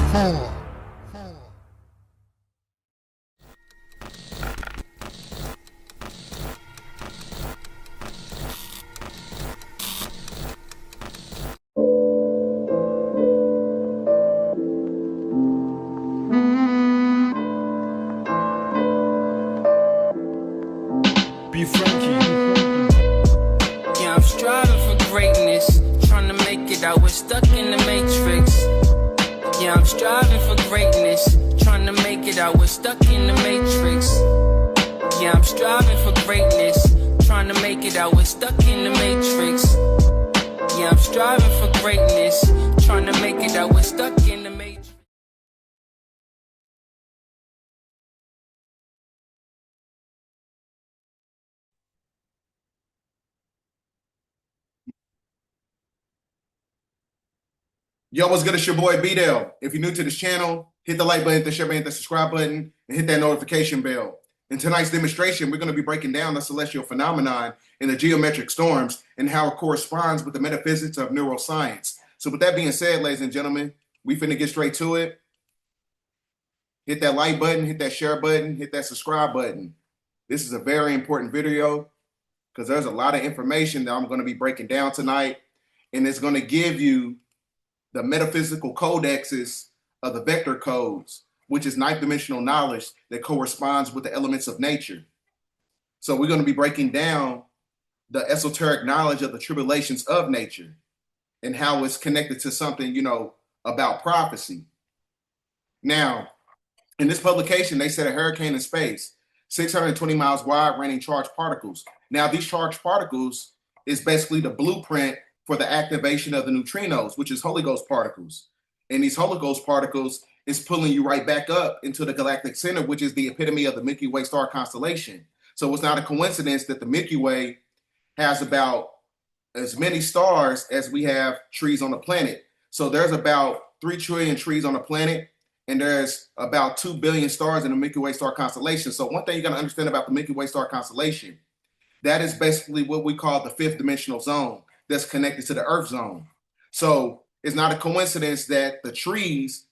Be Frankie. Yeah, I'm striving for greatness, trying to make it out. We're stuck in the matrix. Yeah, I'm striving for greatness, trying to make it out. We're stuck in the matrix. Yeah, I'm striving for greatness, trying to make it out. We're stuck in the matrix. Yeah, I'm striving for greatness, trying to make it out. We're stuck in the matrix. Yo, what's good? It's your boy BDELL. If you're new to this channel, hit the like button, hit the share button, hit the subscribe button, and hit that notification bell. In tonight's demonstration, we're going to be breaking down the celestial phenomenon in the geometric storms and how it corresponds with the metaphysics of neuroscience. So with that being said, ladies and gentlemen, we finna get straight to it. Hit that like button, hit that share button, hit that subscribe button. This is a very important video because there's a lot of information that I'm going to be breaking down tonight, and it's going to give you the metaphysical codexes of the vector codes, which is ninth dimensional knowledge that corresponds with the elements of nature. So we're going to be breaking down the esoteric knowledge of the tribulations of nature and how it's connected to something, you know, about prophecy. Now, in this publication, they said a hurricane in space, 620 miles wide, raining charged particles. Now, these charged particles is basically the blueprint for the activation of the neutrinos, which is Holy Ghost particles. And these Holy Ghost particles is pulling you right back up into the galactic center, which is the epitome of the Milky Way star constellation. So it's not a coincidence that the Milky Way has about as many stars as we have trees on the planet. So there's about 3 trillion trees on the planet, and there's about 2 billion stars in the Milky Way star constellation. So one thing you got to understand about the Milky Way star constellation, that is basically what we call the 5th dimensional zone that's connected to the Earth zone. So it's not a coincidence that the trees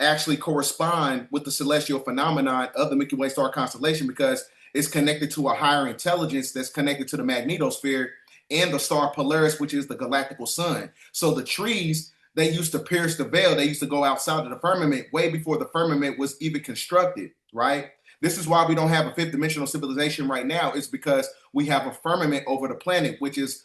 actually correspond with the celestial phenomenon of the Milky Way star constellation, because it's connected to a higher intelligence that's connected to the magnetosphere and the star Polaris, which is the galactical sun. So the trees, they used to pierce the veil. They used to go outside of the firmament way before the firmament was even constructed, right? This is why we don't have a 5th dimensional civilization right now. It's because we have a firmament over the planet, which is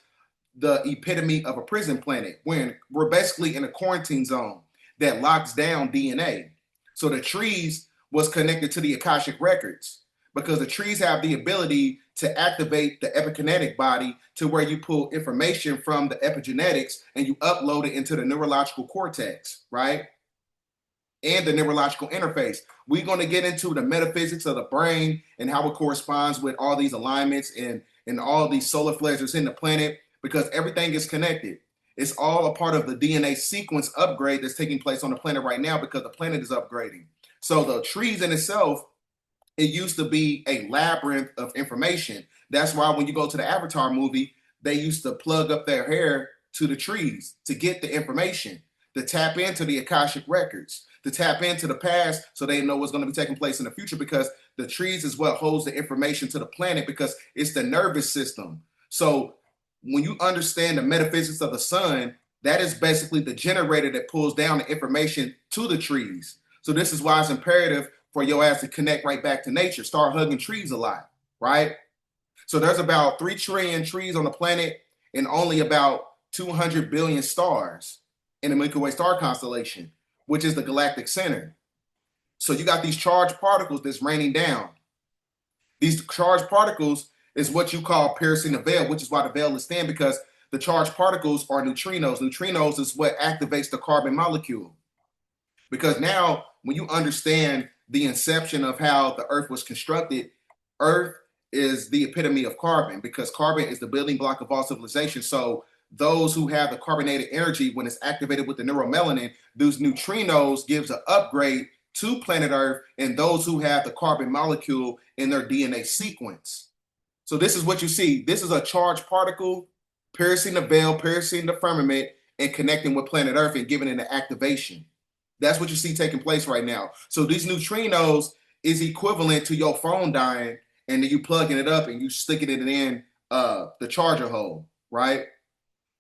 the epitome of a prison planet, when we're basically in a quarantine zone that locks down DNA. So the trees was connected to the Akashic records, because the trees have the ability to activate the epigenetic body to where you pull information from the epigenetics and you upload it into the neurological cortex, right? And the neurological interface. We're going to get into the metaphysics of the brain and how it corresponds with all these alignments and all these solar flares that's in the planet, because everything is connected. It's all a part of the DNA sequence upgrade that's taking place on the planet right now, because the planet is upgrading. So the trees in itself, it used to be a labyrinth of information. That's why when you go to the Avatar movie, they used to plug up their hair to the trees to get the information, to tap into the Akashic records, to tap into the past so they know what's going to be taking place in the future, because the trees is what holds the information to the planet, because it's the nervous system. So when you understand the metaphysics of the sun, that is basically the generator that pulls down the information to the trees. So this is why it's imperative for your ass to connect right back to nature. Start hugging trees a lot, right? So there's about 3 trillion trees on the planet and only about 200 billion stars in the Milky Way star constellation, which is the galactic center. So you got these charged particles that's raining down. These charged particles is what you call piercing the veil, which is why the veil is thin, because the charged particles are neutrinos. Neutrinos is what activates the carbon molecule. Because now, when you understand the inception of how the Earth was constructed, Earth is the epitome of carbon, because carbon is the building block of all civilization. So those who have the carbonated energy, when it's activated with the neuromelanin, those neutrinos gives an upgrade to planet Earth, and those who have the carbon molecule in their DNA sequence. So this is what you see. This is a charged particle piercing the veil, piercing the firmament, and connecting with planet Earth and giving it an activation. That's what you see taking place right now. So these neutrinos is equivalent to your phone dying, and then you plugging it up and you sticking it in the charger hole, right?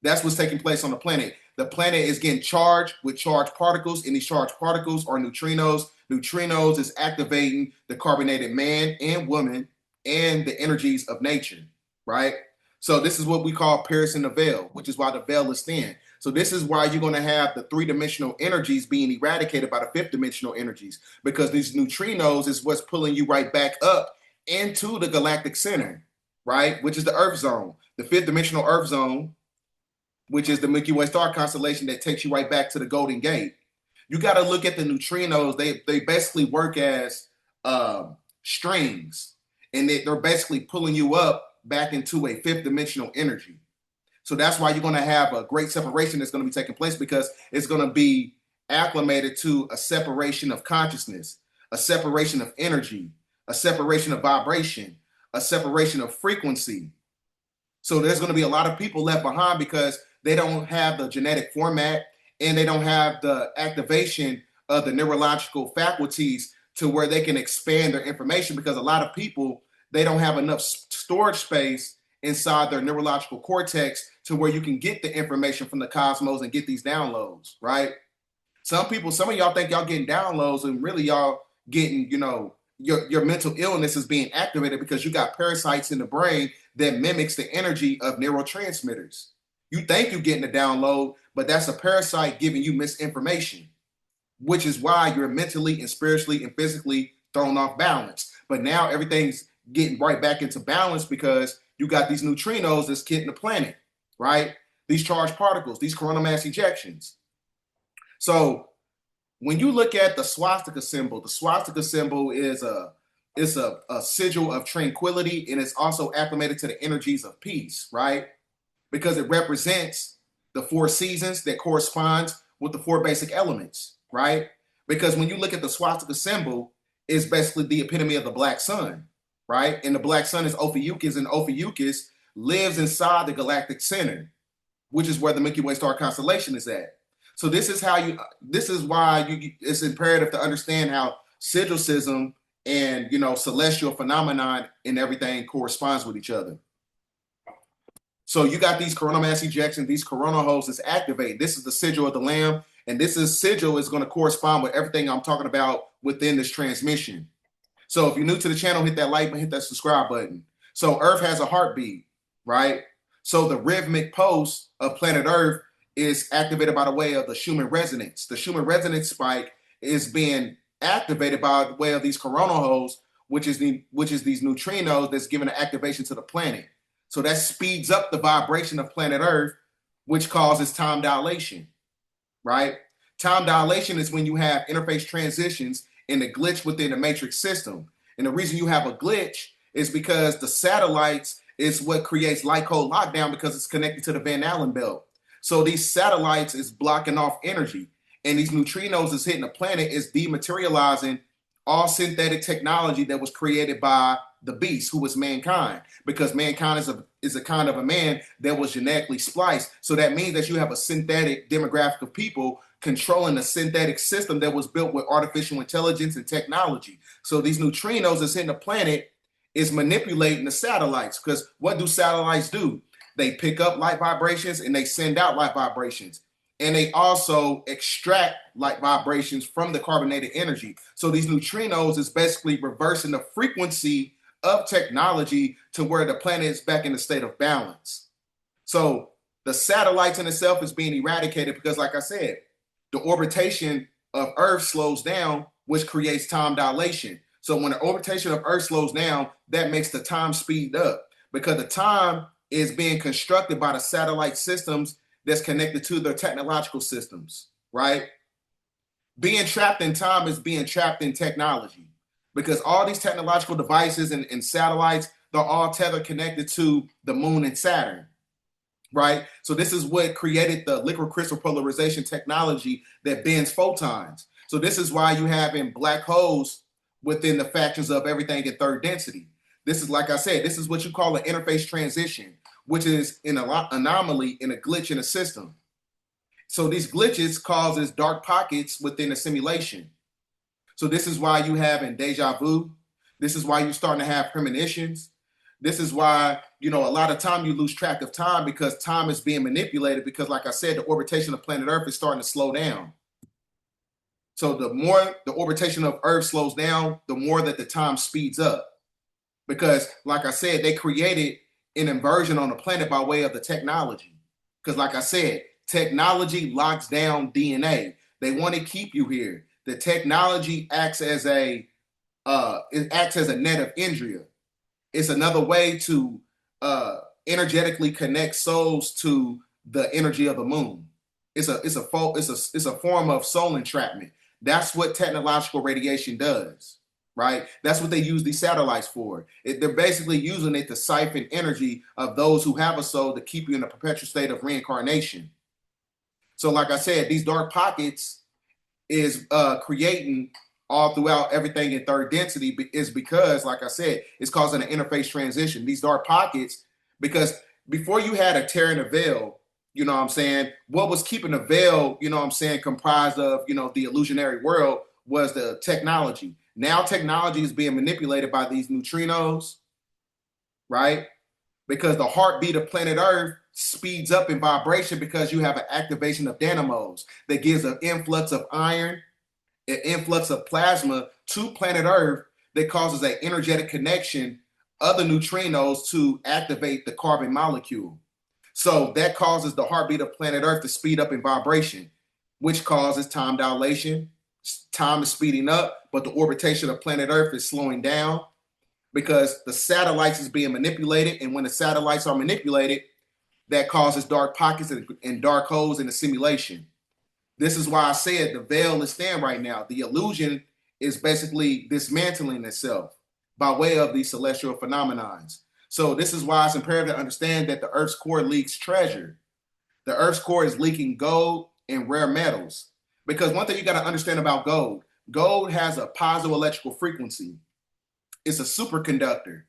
That's what's taking place on the planet. The planet is getting charged with charged particles, and these charged particles are neutrinos. Neutrinos is activating the carbonated man and woman and the energies of nature, right? So this is what we call piercing the veil, which is why the veil is thin. So this is why you're going to have the three-dimensional energies being eradicated by the fifth-dimensional energies, because these neutrinos is what's pulling you right back up into the galactic center, right? Which is the Earth zone, the fifth-dimensional Earth zone, which is the Milky Way star constellation that takes you right back to the Golden Gate. You got to look at the neutrinos. They basically work as strings, and they're basically pulling you up back into a fifth dimensional energy. So that's why you're going to have a great separation that's going to be taking place, because it's going to be acclimated to a separation of consciousness, a separation of energy, a separation of vibration, a separation of frequency. So there's going to be a lot of people left behind because they don't have the genetic format, and they don't have the activation of the neurological faculties to where they can expand their information, because a lot of people, they don't have enough storage space inside their neurological cortex to where you can get the information from the cosmos and get these downloads, right? Some of y'all think y'all getting downloads, and really y'all getting, your mental illness is being activated because you got parasites in the brain that mimics the energy of neurotransmitters. You think you're getting a download, but that's a parasite giving you misinformation, which is why you're mentally and spiritually and physically thrown off balance. But now everything's getting right back into balance because you got these neutrinos that's hitting the planet, right? These charged particles, these coronal mass ejections. So when you look at the swastika symbol is a sigil of tranquility, and it's also acclimated to the energies of peace, right? Because it represents the four seasons that corresponds with the four basic elements, right? Because when you look at the swastika symbol, it's basically the epitome of the black sun, right? And the black sun is Ophiuchus, and Ophiuchus lives inside the galactic center, which is where the Milky Way star constellation is at. So this is why it's imperative to understand how sigilcism and, celestial phenomenon and everything corresponds with each other. So you got these coronal mass ejections, these coronal holes is activated. This is the sigil of the Lamb, and this sigil is going to correspond with everything I'm talking about within this transmission. So if you're new to the channel, hit that like button, hit that subscribe button. So Earth has a heartbeat, right? So the rhythmic pulse of planet Earth is activated by the way of the Schumann resonance. The Schumann resonance spike is being activated by the way of these coronal holes, which is these neutrinos that's giving an activation to the planet. So that speeds up the vibration of planet Earth, which causes time dilation, right? Time dilation is when you have interface transitions and a glitch within the matrix system. And the reason you have a glitch is because the satellites is what creates light code lockdown, because it's connected to the Van Allen belt. So these satellites is blocking off energy, and these neutrinos is hitting the planet, is dematerializing all synthetic technology that was created by the beast, who was mankind, because mankind is a kind of a man that was genetically spliced. So that means that you have a synthetic demographic of people controlling a synthetic system that was built with artificial intelligence and technology. So these neutrinos that's hitting the planet is manipulating the satellites, because what do satellites do? They pick up light vibrations and they send out light vibrations. And they also extract light vibrations from the carbonated energy. So these neutrinos is basically reversing the frequency of technology to where the planet is back in a state of balance. So the satellites in itself is being eradicated because, like I said, the orbitation of Earth slows down, which creates time dilation. So when the orbitation of Earth slows down, that makes the time speed up, because the time is being constructed by the satellite systems that's connected to their technological systems, right? Being trapped in time is being trapped in technology, because all these technological devices and satellites, they're all tethered connected to the moon and Saturn, right? So this is what created the liquid crystal polarization technology that bends photons. So this is why you have in black holes within the factions of everything in third density. This is, like I said, this is what you call an interface transition, which is an anomaly in a glitch in a system. So these glitches causes dark pockets within the simulation. So this is why you having deja vu. This is why you're starting to have premonitions. This is why, a lot of time you lose track of time because time is being manipulated because, like I said, the orbitation of planet Earth is starting to slow down. So the more the orbitation of Earth slows down, the more that the time speeds up. Because, like I said, they created an inversion on the planet by way of the technology. Because, like I said, technology locks down DNA. They want to keep you here. The technology acts as a net of Indria. It's another way to energetically connect souls to the energy of the moon. It's a form of soul entrapment. That's what technological radiation does, right? That's what they use these satellites for. They're basically using it to siphon energy of those who have a soul to keep you in a perpetual state of reincarnation. So, like I said, these dark pockets is creating all throughout everything in third density is because, like I said, it's causing an interface transition. These dark pockets, because before you had a tear in the veil, what was keeping the veil, comprised of, the illusionary world was the technology. Now technology is being manipulated by these neutrinos, right? Because the heartbeat of planet Earth speeds up in vibration because you have an activation of dynamos that gives an influx of iron, an influx of plasma to planet Earth that causes an energetic connection of the neutrinos to activate the carbon molecule. So that causes the heartbeat of planet Earth to speed up in vibration, which causes time dilation. Time is speeding up, but the orbitation of planet Earth is slowing down because the satellites is being manipulated. And when the satellites are manipulated, that causes dark pockets and dark holes in the simulation. This is why I said the veil is thin right now. The illusion is basically dismantling itself by way of these celestial phenomenons. So this is why it's imperative to understand that the Earth's core leaks treasure. The Earth's core is leaking gold and rare metals. Because one thing you got to understand about gold, gold has a positive electrical frequency. It's a superconductor.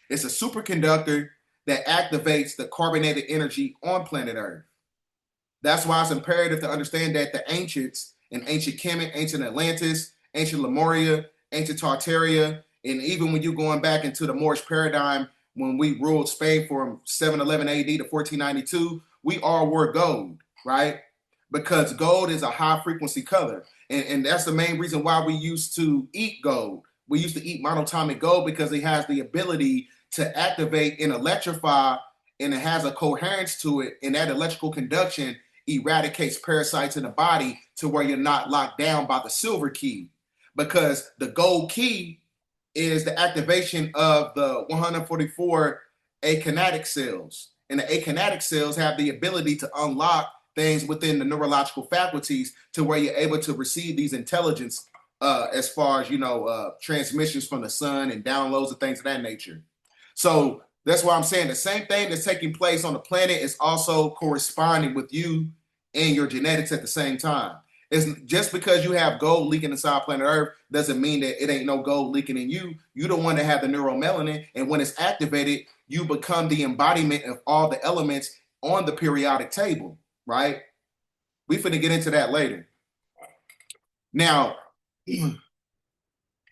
It's a superconductor that activates the carbonated energy on planet Earth. That's why it's imperative to understand that the ancients in ancient Kemet, ancient Atlantis, ancient Lemuria, ancient Tartaria, and even when you're going back into the Moorish paradigm, when we ruled Spain from 711 AD to 1492, we all wore gold, right? Because gold is a high frequency color. And that's the main reason why we used to eat gold. We used to eat monatomic gold because it has the ability to activate and electrify, and it has a coherence to it. And that electrical conduction eradicates parasites in the body to where you're not locked down by the silver key. Because the gold key is the activation of the 144 akinetic cells. And the akinetic cells have the ability to unlock things within the neurological faculties to where you're able to receive these intelligence as far as, transmissions from the sun and downloads and things of that nature. So that's why I'm saying the same thing that's taking place on the planet is also corresponding with you and your genetics at the same time. It's just because you have gold leaking inside planet Earth doesn't mean that it ain't no gold leaking in you. You're the one that have the neuromelanin, and when it's activated, you become the embodiment of all the elements on the periodic table, right? We finna get into that later. Now,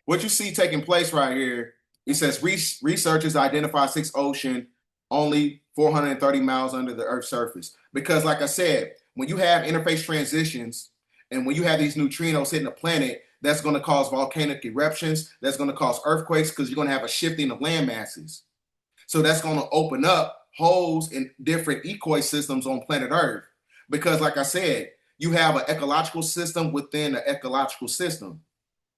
what you see taking place right here, it says researchers identify 6 ocean only 430 miles under the Earth's surface. Because like I said, when you have interface transitions, and when you have these neutrinos hitting the planet, that's going to cause volcanic eruptions. That's going to cause earthquakes because you're going to have a shifting of land masses. So that's going to open up holes in different ecosystems on planet Earth. Because like I said, you have an ecological system within an ecological system.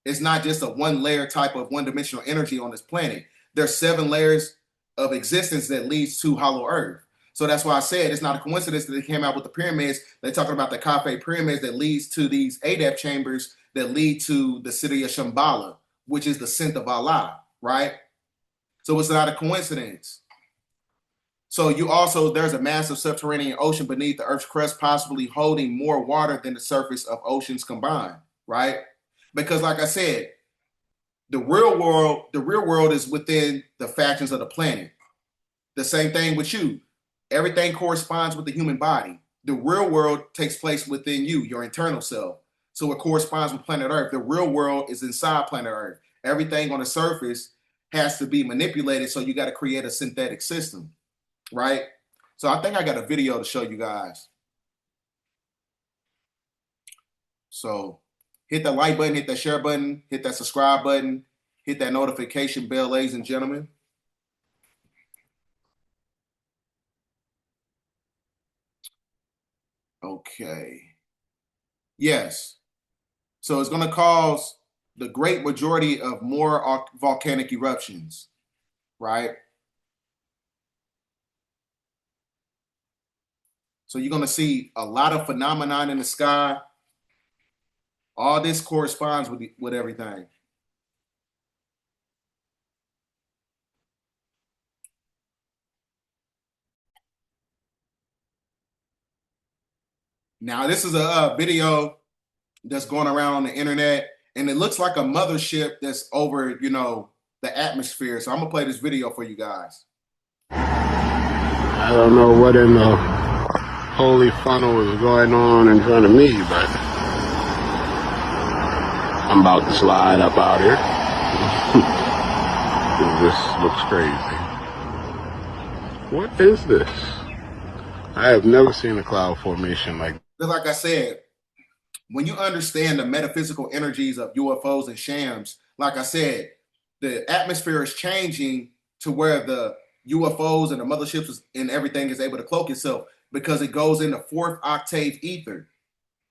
It's not just a one layer type of one-dimensional energy on this planet. There's 7 layers of existence that leads to Hollow Earth. So that's why I said it's not a coincidence that they came out with the pyramids. They're talking about the Cafe pyramids that leads to these Adep chambers that lead to the city of Shambhala, which is the scent of Allah, right? So it's not a coincidence. So there's a massive subterranean ocean beneath the Earth's crust, possibly holding more water than the surface of oceans combined, right? Because like I said, the real world is within the factions of the planet. The same thing with you. Everything corresponds with the human body. the real world takes place within you, your internal self. So it corresponds with planet Earth. The real world is inside planet Earth. Everything on the surface has to be manipulated, so you got to create a synthetic system, right? So I think I got a video to show you guys. So hit that like button, hit that share button, hit that subscribe button, hit that notification bell, ladies and gentlemen. Okay. Yes. So it's going to cause the great majority of more volcanic eruptions, right? So you're going to see a lot of phenomenon in the sky. All this corresponds with everything. Now, this is a video that's going around on the internet, and it looks like a mothership that's over, you know, the atmosphere. So I'm gonna play this video for you guys. I don't know what in the holy funnel is going on in front of me, but I'm about to slide up out here. This looks crazy. What is this? I have never seen a cloud formation like But like I said, when you understand the metaphysical energies of UFOs and shams, like I said, the atmosphere is changing to where the UFOs and the motherships and everything is able to cloak itself because it goes into fourth octave ether.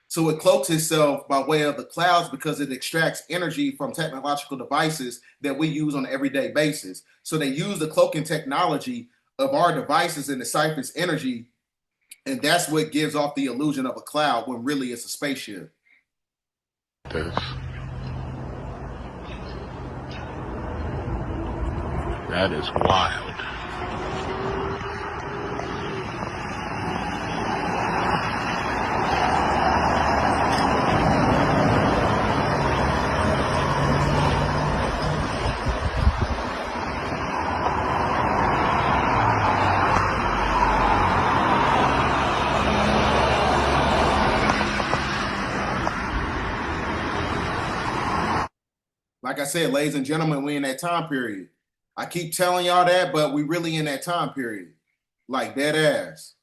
So it cloaks itself by way of the clouds because it extracts energy from technological devices that we use on an everyday basis. So they use the cloaking technology of our devices and deciphers energy, and that's what gives off the illusion of a cloud when really it's a spaceship. this. That is wild. Like I said, ladies and gentlemen, we in that time period. I keep telling y'all that, but we really in that time period. Like dead ass.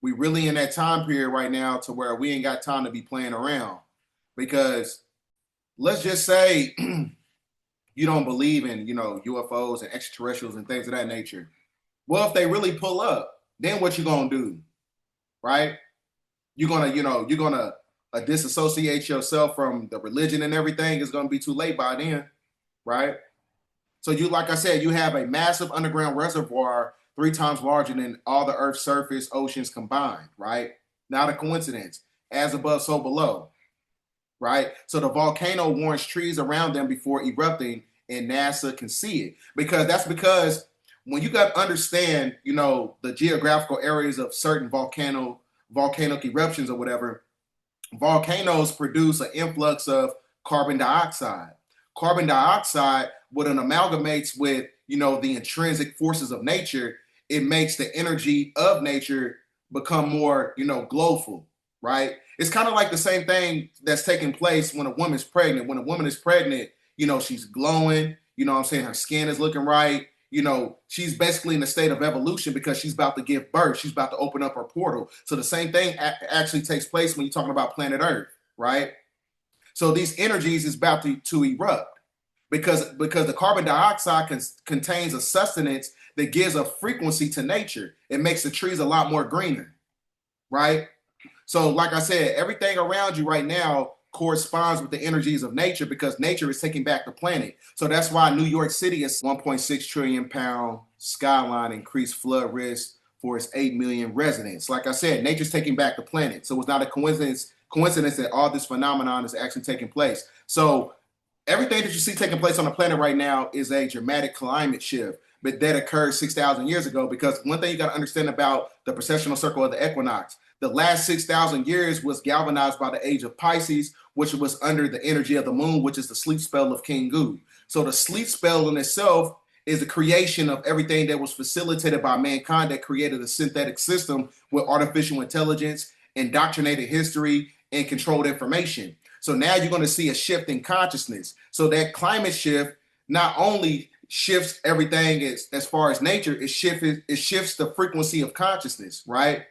We really in that time period right now to where we ain't got time to be playing around. Because let's just say you don't believe in, you know, UFOs and extraterrestrials and things of that nature. Well, if they really pull up, then what you gonna do? Right? You're gonna disassociate yourself from the religion and everything. It's gonna be too late by then, right? So you, like I said, you have a massive underground reservoir 3 times larger than all the Earth's surface oceans combined, right? Not a coincidence. As above, so below, right? So the volcano warns trees around them before erupting, and NASA can see it because when you got to understand, you know, the geographical areas of certain volcanic eruptions or whatever, volcanoes produce an influx of carbon dioxide. Carbon dioxide, when it amalgamates with, you know, the intrinsic forces of nature, it makes the energy of nature become more, you know, glowful, right? It's kind of like the same thing that's taking place when a woman's pregnant. When a woman is pregnant, you know, she's glowing, you know what I'm saying? Her skin is looking right. You know, she's basically in a state of evolution because she's about to give birth. She's about to open up her portal. So the same thing actually takes place when you're talking about planet Earth, right? So these energies is about to erupt because the carbon dioxide contains a sustenance that gives a frequency to nature. It makes the trees a lot more greener, right? So like I said, everything around you right now corresponds with the energies of nature because nature is taking back the planet. So that's why New York City is 1.6 trillion pound skyline increased flood risk for its 8 million residents. Like I said, nature's taking back the planet. So it's not a coincidence that all this phenomenon is actually taking place. So everything that you see taking place on the planet right now is a dramatic climate shift, but that occurred 6,000 years ago. Because one thing you got to understand about the precessional circle of the equinox, the last 6,000 years was galvanized by the age of Pisces, which was under the energy of the moon, which is the sleep spell of King Gu. So the sleep spell in itself is the creation of everything that was facilitated by mankind that created a synthetic system with artificial intelligence indoctrinated history, and controlled information. So now you're going to see a shift in consciousness. So that climate shift not only shifts everything as far as nature, it shifts the frequency of consciousness, right?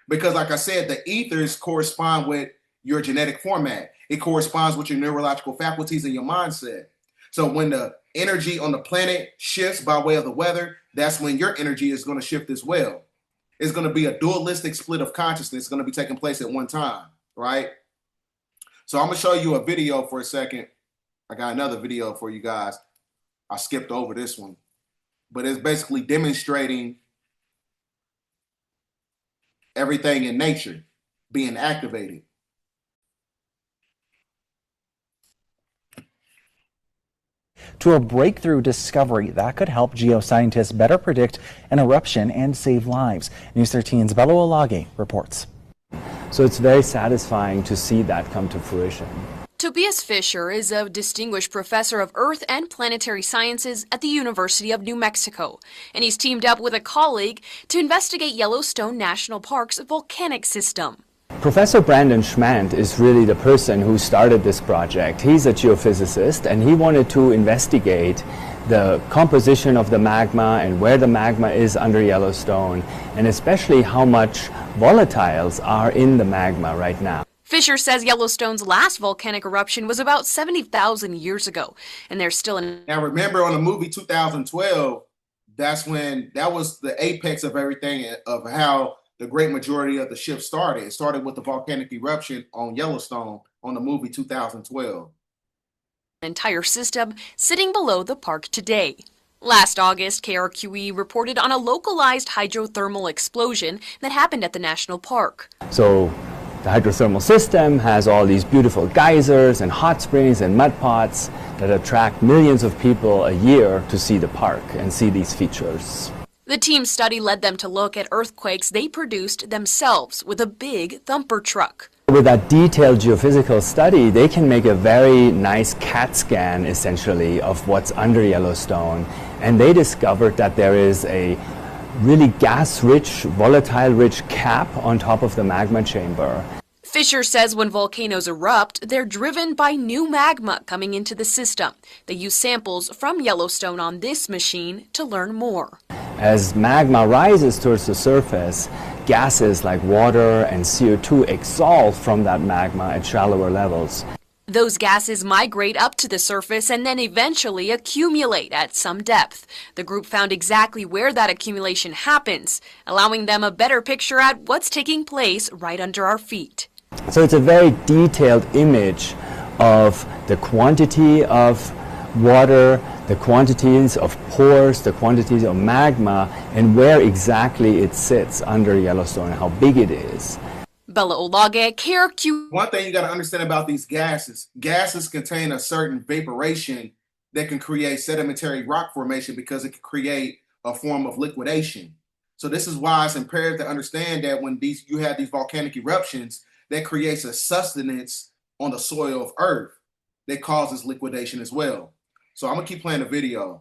Because like I said, the ethers correspond with your genetic format. It corresponds with your neurological faculties and your mindset. So when the energy on the planet shifts by way of the weather, that's when your energy is going to shift as well. It's going to be a dualistic split of consciousness going to be taking place at one time, right? So I'm going to show you a video for a second. I got another video for you guys. I skipped over this one, but it's basically demonstrating everything in nature being activated. To a breakthrough discovery that could help geoscientists better predict an eruption and save lives. News 13's Bello Olage reports. So it's very satisfying to see that come to fruition. Tobias Fisher is a distinguished professor of Earth and Planetary Sciences at the University of New Mexico, and he's teamed up with a colleague to investigate Yellowstone National Park's volcanic system. Professor Brandon Schmant is really the person who started this project. He's a geophysicist, and he wanted to investigate the composition of the magma and where the magma is under Yellowstone, and especially how much volatiles are in the magma right now. Fisher says Yellowstone's last volcanic eruption was about 70,000 years ago, and there's still Now remember on the movie 2012, that was the apex of everything, of how the great majority of the shift started. It started with the volcanic eruption on Yellowstone on the movie 2012. Entire system sitting below the park today. Last August, KRQE reported on a localized hydrothermal explosion that happened at the national park. So the hydrothermal system has all these beautiful geysers and hot springs and mud pots that attract millions of people a year to see the park and see these features. The team's study led them to look at earthquakes they produced themselves with a big thumper truck. With that detailed geophysical study, they can make a very nice CAT scan, essentially, of what's under Yellowstone. And they discovered that there is a really gas-rich, volatile-rich cap on top of the magma chamber. Fisher says when volcanoes erupt, they're driven by new magma coming into the system. They use samples from Yellowstone on this machine to learn more. As magma rises towards the surface, gases like water and CO2 exalt from that magma at shallower levels. Those gases migrate up to the surface and then eventually accumulate at some depth. The group found exactly where that accumulation happens, allowing them a better picture at what's taking place right under our feet. So it's a very detailed image of the quantity of water, the quantities of pores, the quantities of magma, and where exactly it sits under Yellowstone and how big it is. Bella Olage, KRQ. One thing you got to understand about these gases contain a certain vaporation that can create sedimentary rock formation because it can create a form of liquidation. So this is why it's imperative to understand that when you have these volcanic eruptions, that creates a sustenance on the soil of Earth that causes liquidation as well. So I'm gonna keep playing the video.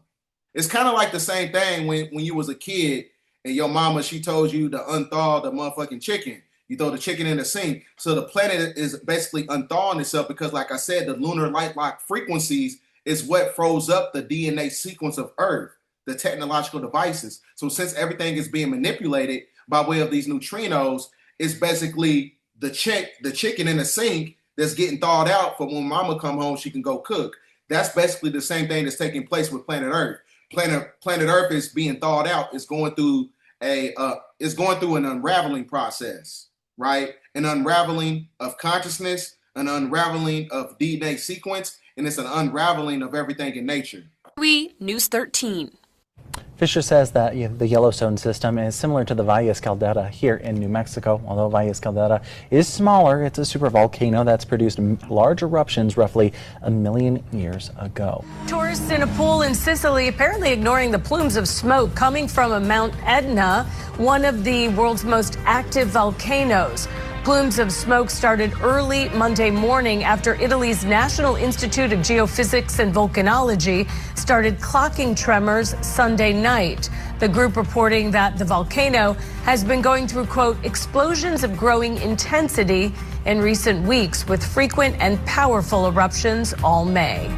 It's kind of like the same thing when you was a kid and your mama, she told you to unthaw the motherfucking chicken. You throw the chicken in the sink. So the planet is basically unthawing itself because, like I said, the lunar light lock frequencies is what froze up the DNA sequence of Earth, the technological devices. So since everything is being manipulated by way of these neutrinos, it's basically the chicken in the sink that's getting thawed out for when mama come home, she can go cook. That's basically the same thing that's taking place with planet Earth. Planet Earth is being thawed out. It's going through an unraveling process, right? An unraveling of consciousness, an unraveling of DNA sequence, and it's an unraveling of everything in nature. News 13. Fisher says that the Yellowstone system is similar to the Valles Caldera here in New Mexico. Although Valles Caldera is smaller, it's a supervolcano that's produced large eruptions roughly 1 million years ago. Tourists in a pool in Sicily apparently ignoring the plumes of smoke coming from Mount Etna, one of the world's most active volcanoes. Plumes of smoke started early Monday morning after Italy's National Institute of Geophysics and Volcanology started clocking tremors Sunday night. The group reporting that the volcano has been going through, quote, explosions of growing intensity in recent weeks with frequent and powerful eruptions all May.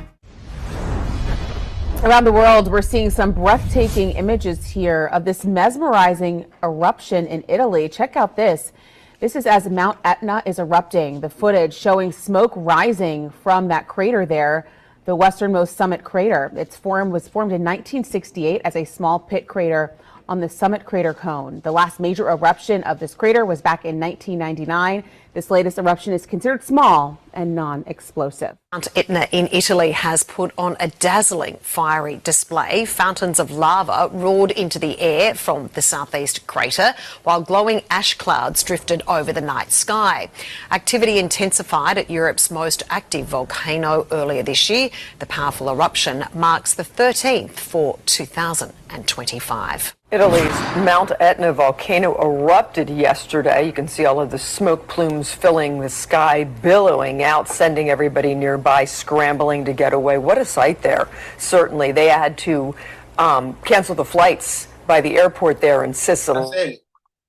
Around the world, we're seeing some breathtaking images here of this mesmerizing eruption in Italy. Check out this. This is as Mount Etna is erupting. The footage showing smoke rising from that crater there, the westernmost summit crater. Was formed in 1968 as a small pit crater on the summit crater cone. The last major eruption of this crater was back in 1999. This latest eruption is considered small and non-explosive. Mount Etna in Italy has put on a dazzling fiery display. Fountains of lava roared into the air from the southeast crater, while glowing ash clouds drifted over the night sky. Activity intensified at Europe's most active volcano earlier this year. The powerful eruption marks the 13th for 2025. Italy's Mount Etna volcano erupted yesterday. You can see all of the smoke plumes filling the sky, billowing out, sending everybody nearby scrambling to get away. What a sight there. Certainly, they had to cancel the flights by the airport there in Sicily.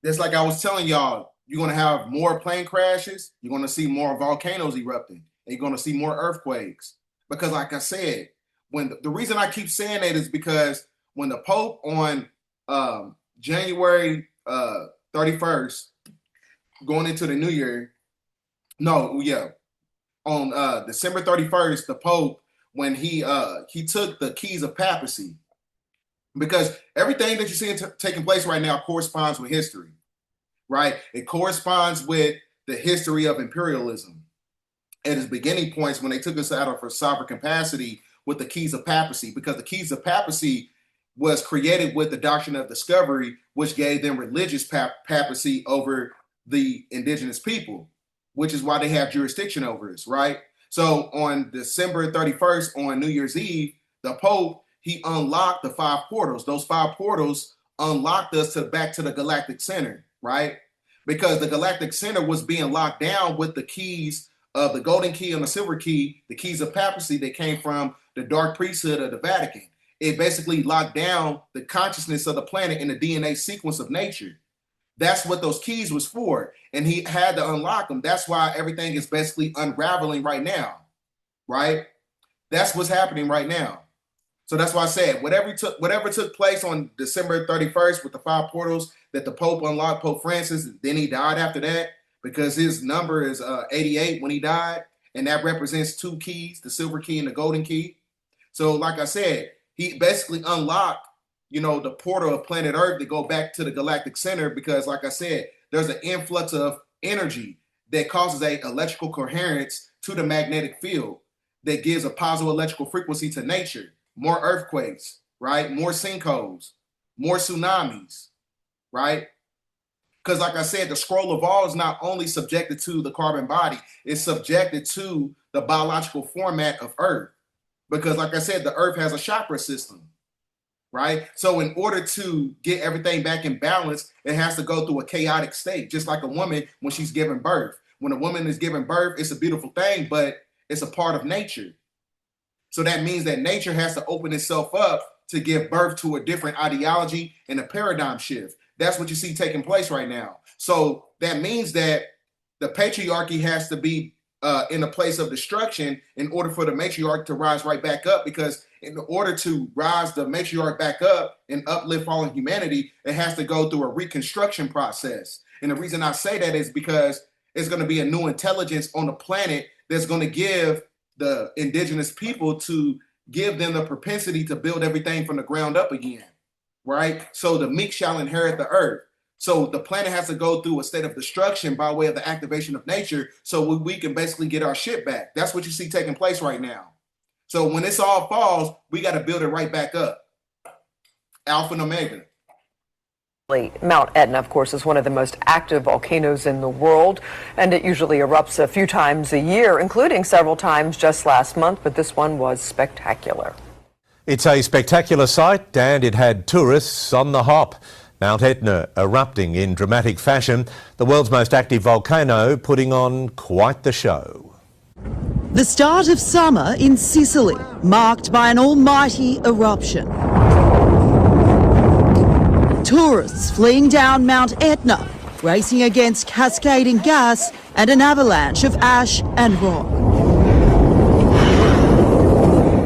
Just like I was telling y'all, you're going to have more plane crashes. You're going to see more volcanoes erupting. And you're going to see more earthquakes. Because like I said, when the reason I keep saying that is because when the Pope on January 31st, going into the new year, on December 31st, the Pope, when he took the keys of papacy, because everything that you see taking place right now corresponds with history, right? It corresponds with the history of imperialism at its beginning points when they took us out of our sovereign capacity with the keys of papacy, because the keys of papacy was created with the doctrine of discovery, which gave them religious papacy over the indigenous people, which is why they have jurisdiction over us, right? So on December 31st, on New Year's Eve, the Pope, he unlocked the 5 portals. Those 5 portals unlocked us back to the galactic center, right? Because the galactic center was being locked down with the keys of the golden key and the silver key, the keys of papacy that came from the dark priesthood of the Vatican. It basically locked down the consciousness of the planet in the DNA sequence of nature. That's what those keys was for. And he had to unlock them. That's why everything is basically unraveling right now, right? That's what's happening right now. So that's why I said, whatever took place on December 31st with the 5 portals that the Pope unlocked, Pope Francis, then he died after that because his number is 88 when he died. And that represents 2 keys, the silver key and the golden key. So like I said, he basically unlocked, the portal of planet Earth to go back to the galactic center because, like I said, there's an influx of energy that causes a electrical coherence to the magnetic field that gives a positive electrical frequency to nature. More earthquakes, right? More sinkholes, more tsunamis, right? Because like I said, the scroll of all is not only subjected to the carbon body, it's subjected to the biological format of Earth. Because like I said, the Earth has a chakra system, right? So in order to get everything back in balance, it has to go through a chaotic state, just like a woman when she's giving birth. When a woman is giving birth, it's a beautiful thing, but it's a part of nature. So that means that nature has to open itself up to give birth to a different ideology and a paradigm shift. That's what you see taking place right now. So that means that the patriarchy has to be in a place of destruction in order for the matriarch to rise right back up, because in order to rise the matriarch back up and uplift fallen humanity, it has to go through a reconstruction process. And the reason I say that is because it's going to be a new intelligence on the planet that's going to give the indigenous people to give them the propensity to build everything from the ground up again, right? So the meek shall inherit the earth. So the planet has to go through a state of destruction by way of the activation of nature so we can basically get our shit back. That's what you see taking place right now. So when this all falls, we got to build it right back up. Alpha and Omega. Mount Etna, of course, is one of the most active volcanoes in the world, and it usually erupts a few times a year, including several times just last month, but this one was spectacular. It's a spectacular sight, and it had tourists on the hop. Mount Etna erupting in dramatic fashion, the world's most active volcano putting on quite the show. The start of summer in Sicily, marked by an almighty eruption. Tourists fleeing down Mount Etna, racing against cascading gas and an avalanche of ash and rock.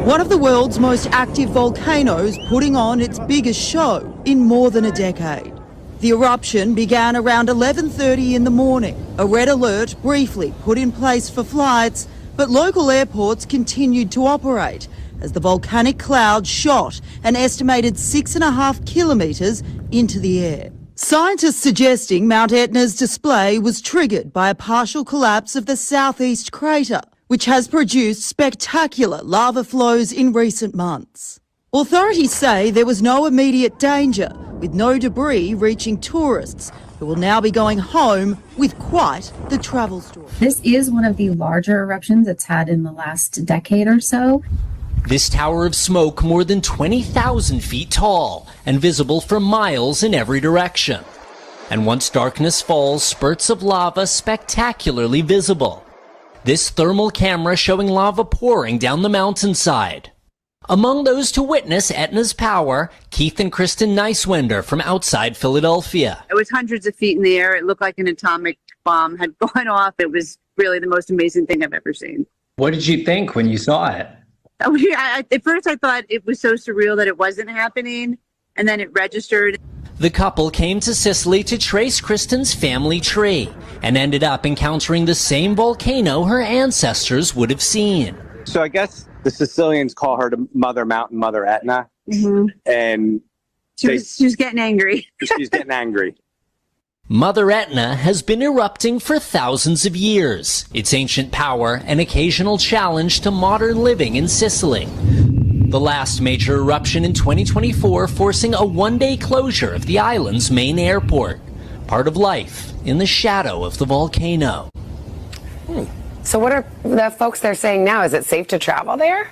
One of the world's most active volcanoes putting on its biggest show in more than a decade. The eruption began around 11:30 in the morning. A red alert briefly put in place for flights, but local airports continued to operate as the volcanic cloud shot an estimated 6.5 kilometres into the air. Scientists suggesting Mount Etna's display was triggered by a partial collapse of the southeast crater, which has produced spectacular lava flows in recent months. Authorities say there was no immediate danger, with no debris reaching tourists who will now be going home with quite the travel story. This is one of the larger eruptions it's had in the last decade or so. This tower of smoke more than 20,000 feet tall and visible for miles in every direction. And once darkness falls, spurts of lava spectacularly visible. This thermal camera showing lava pouring down the mountainside. Among those to witness Etna's power, Keith and Kristen Neiswender from outside Philadelphia. It was hundreds of feet in the air. It looked like an atomic bomb had gone off. It was really the most amazing thing I've ever seen. What did you think when you saw it? At first I thought it was so surreal that it wasn't happening, and then it registered. The couple came to Sicily to trace Kristen's family tree and ended up encountering the same volcano her ancestors would have seen. So I guess the Sicilians call her the Mother Mountain, Mother Etna. Mm-hmm. And she was getting angry. She's getting angry. Mother Etna has been erupting for thousands of years, its ancient power an occasional challenge to modern living in Sicily. The last major eruption in 2024 forcing a one-day closure of the island's main airport, part of life in the shadow of the volcano. So what are the folks there saying now? Is it safe to travel there?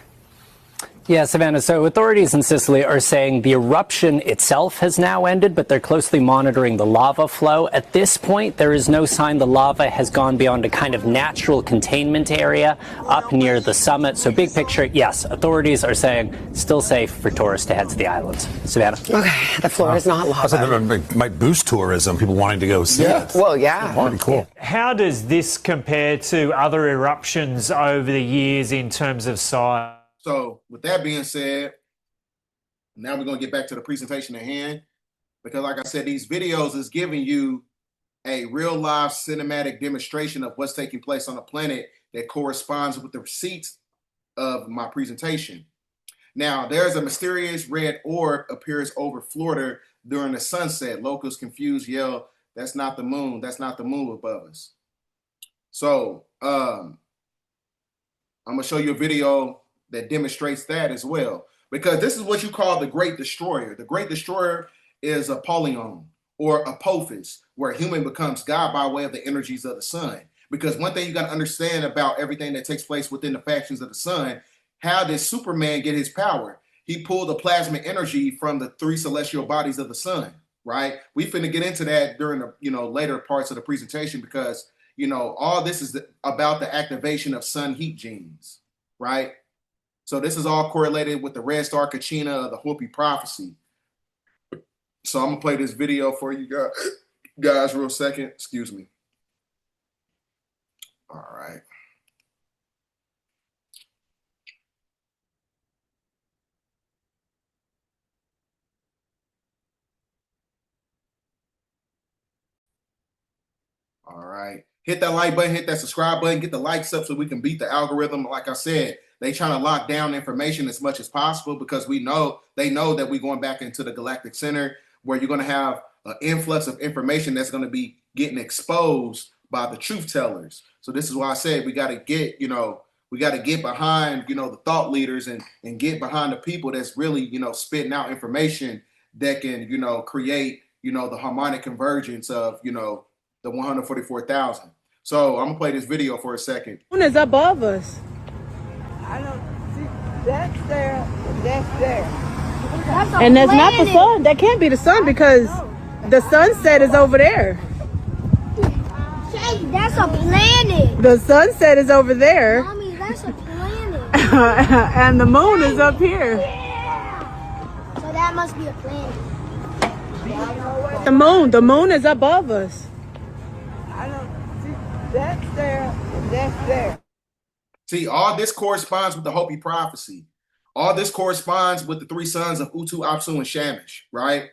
Yeah, Savannah, so authorities in Sicily are saying the eruption itself has now ended, but they're closely monitoring the lava flow. At this point, there is no sign the lava has gone beyond a kind of natural containment area up near the summit. So big picture, yes, authorities are saying still safe for tourists to head to the islands. Savannah? Okay, the floor is not lava. It might boost tourism, people wanting to go see it. Well, yeah. Pretty cool. How does this compare to other eruptions over the years in terms of size? So with that being said, now we're going to get back to the presentation at hand, because like I said, these videos is giving you a real live cinematic demonstration of what's taking place on the planet that corresponds with the receipts of my presentation. Now, there's a mysterious red orb appears over Florida during the sunset. Locals confused yell, "That's not the moon. That's not the moon above us." So I'm going to show you a video that demonstrates that as well, because this is what you call the Great Destroyer. The Great Destroyer is Apollyon or Apophis, where a human becomes God by way of the energies of the sun. Because one thing you got to understand about everything that takes place within the factions of the sun, how did Superman get his power? He pulled the plasma energy from the three celestial bodies of the sun, right? We finna get into that during the later parts of the presentation, because all this is about the activation of sun heat genes, right? So this is all correlated with the Red Star Kachina of the Hopi prophecy. So I'm gonna play this video for you guys real second. Excuse me. All right. All right. Hit that like button, hit that subscribe button, get the likes up so we can beat the algorithm. Like I said, they trying to lock down information as much as possible, because they know that we're going back into the Galactic Center, where you're going to have an influx of information that's going to be getting exposed by the truth tellers. So this is why I said we got to get, behind, the thought leaders and get behind the people that's really, spitting out information that can, create, the harmonic convergence of, the 144,000. So I'm gonna play this video for a second. One is above us. I don't see, that's there, that's there. And that's not the sun. That can't be the sun, because The sunset is over there. Hey, that's a planet. The sunset is over there. Mommy, that's a planet. And the moon is up here. So that must be a planet. The moon is above us. I don't see, that's there, and that's there. See, all this corresponds with the Hopi prophecy. All this corresponds with the three sons of Utu, Apsu, and Shamash, right?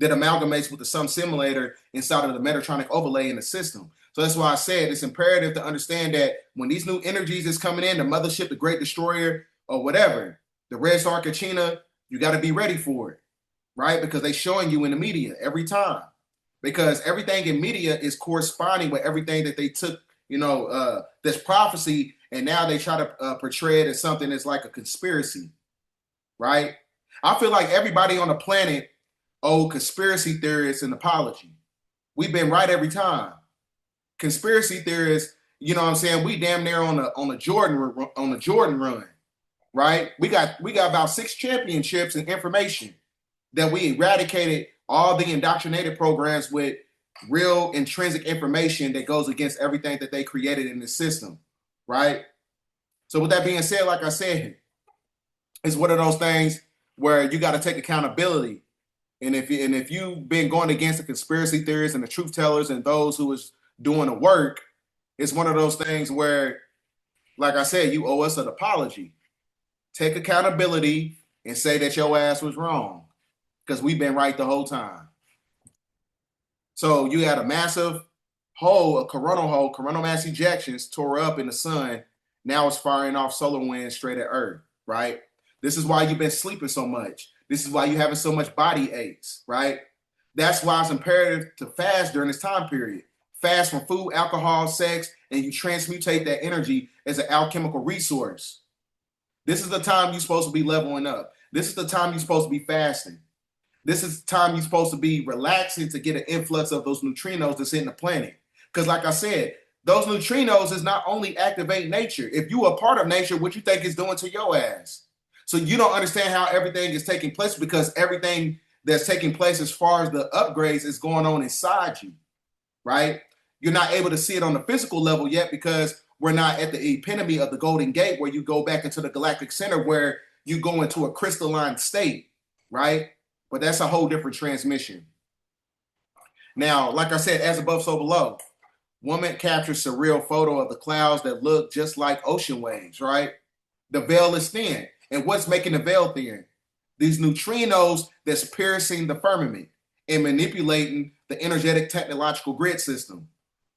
That amalgamates with the sum simulator inside of the Metatronic overlay in the system. So that's why I said it's imperative to understand that when these new energies is coming in, the mothership, the Great Destroyer, or whatever, the Red Star Kachina, you got to be ready for it, right? Because they're showing you in the media every time. Because everything in media is corresponding with everything that they took, this prophecy, and now they try to portray it as something that's like a conspiracy, right? I feel like everybody on the planet owe conspiracy theorists an apology. We've been right every time. Conspiracy theorists, you know what I'm saying? We damn near on a Jordan run, right? We got about 6 championships in information that we eradicated all the indoctrinated programs with real intrinsic information that goes against everything that they created in the system, right? So with that being said, like I said, it's one of those things where you got to take accountability. And if you've been going against the conspiracy theorists and the truth tellers and those who is doing the work, it's one of those things where, like I said, you owe us an apology. Take accountability and say that your ass was wrong, because we've been right the whole time. So you had a massive hole, a coronal mass ejections tore up in the sun. Now it's firing off solar winds straight at Earth, right? This is why you've been sleeping so much. This is why you're having so much body aches, right? That's why it's imperative to fast during this time period. Fast from food, alcohol, sex, and you transmutate that energy as an alchemical resource. This is the time you're supposed to be leveling up. This is the time you're supposed to be fasting. This is the time you're supposed to be relaxing to get an influx of those neutrinos that's in the planet. Because like I said, those neutrinos is not only activate nature. If you are part of nature, what you think it's doing to your ass? So you don't understand how everything is taking place, because everything that's taking place as far as the upgrades is going on inside you, right? You're not able to see it on the physical level yet because we're not at the epitome of the Golden Gate where you go back into the galactic center where you go into a crystalline state, right? But that's a whole different transmission. Now, like I said, as above, so below. Woman captures surreal photo of the clouds that look just like ocean waves, right? The veil is thin. And what's making the veil thin? These neutrinos that's piercing the firmament and manipulating the energetic technological grid system.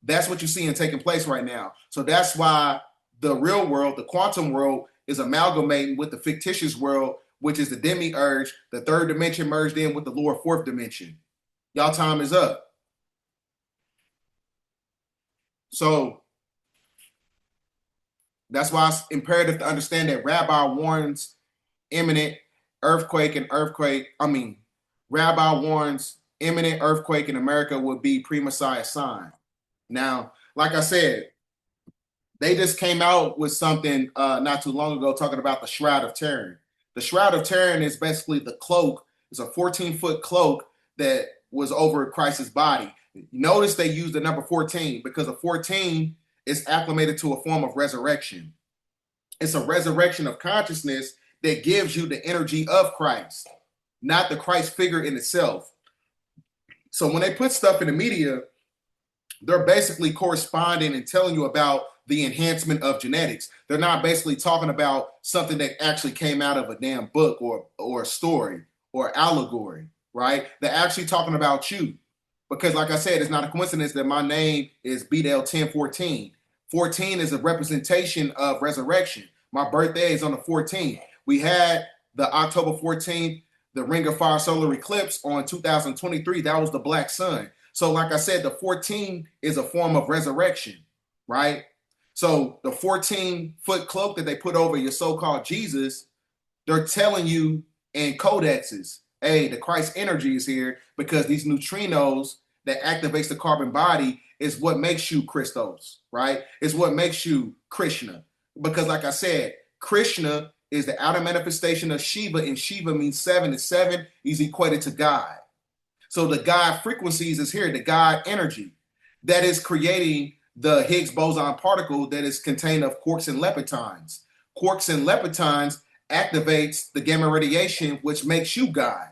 That's what you're seeing taking place right now. So that's why the real world, the quantum world, is amalgamating with the fictitious world, which is the demiurge, the third dimension merged in with the lower fourth dimension. Y'all time is up. So that's why it's imperative to understand that Rabbi warns imminent earthquake. Rabbi warns imminent earthquake in America would be pre-Messiah sign. Now, like I said, they just came out with something not too long ago talking about the Shroud of Turin. The Shroud of Turin is basically the cloak. It's a 14-foot cloak that was over Christ's body. Notice they used the number 14 because a 14 is acclimated to a form of resurrection. It's a resurrection of consciousness that gives you the energy of Christ, not the Christ figure in itself. So when they put stuff in the media, they're basically corresponding and telling you about the enhancement of genetics. They're not basically talking about something that actually came out of a damn book or a story or allegory, right? They're actually talking about you. Because like I said, it's not a coincidence that my name is BDELL 1014. 14 is a representation of resurrection. My birthday is on the 14th. We had the October 14th, the Ring of Fire solar eclipse on 2023. That was the black sun. So like I said, the 14 is a form of resurrection, right? So the 14-foot cloak that they put over your so-called Jesus, they're telling you in codexes, hey, the Christ energy is here because these neutrinos that activates the carbon body is what makes you Christos, right? It's what makes you Krishna. Because like I said, Krishna is the outer manifestation of Shiva, and Shiva means 7, and 7 is equated to God. So the God frequencies is here, the God energy that is creating the Higgs boson particle that is contained of quarks and leptons. Quarks and leptons activates the gamma radiation, which makes you God,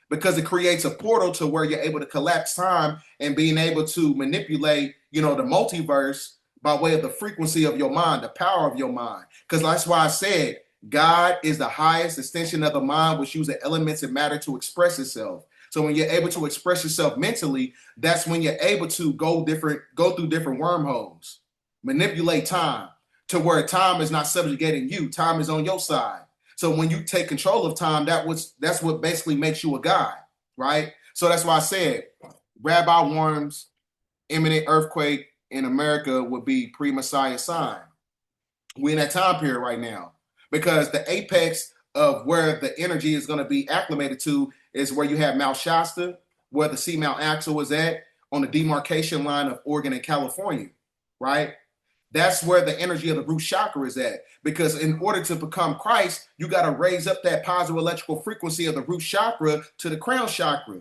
because it creates a portal to where you're able to collapse time and being able to manipulate, the multiverse by way of the frequency of your mind, the power of your mind. Because that's why I said God is the highest extension of the mind, which uses elements and matter to express itself. So when you're able to express yourself mentally, that's when you're able to go through different wormholes, manipulate time to where time is not subjugating you. Time is on your side. So when you take control of time, that's what basically makes you a god, right? So that's why I said Rabbi Worm's imminent earthquake in America would be pre-Messiah sign. We're in that time period right now because the apex of where the energy is going to be acclimated to is where you have Mount Shasta, where the Seamount Axle is at, on the demarcation line of Oregon and California, right? That's where the energy of the root chakra is at. Because in order to become Christ, you got to raise up that positive electrical frequency of the root chakra to the crown chakra,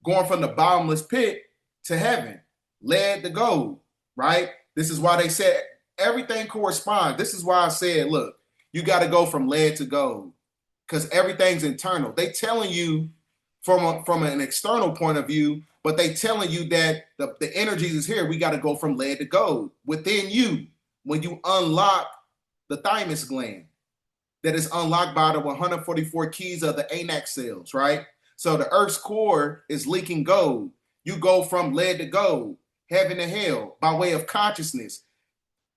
going from the bottomless pit to heaven, lead to gold, right? This is why they said everything corresponds. This is why I said, look, you got to go from lead to gold because everything's internal. They telling you from an external point of view, but they telling you that the energies is here. We got to go from lead to gold within you. When you unlock the thymus gland that is unlocked by the 144 keys of the ANAC cells, right? So the Earth's core is leaking gold. You go from lead to gold, heaven to hell by way of consciousness.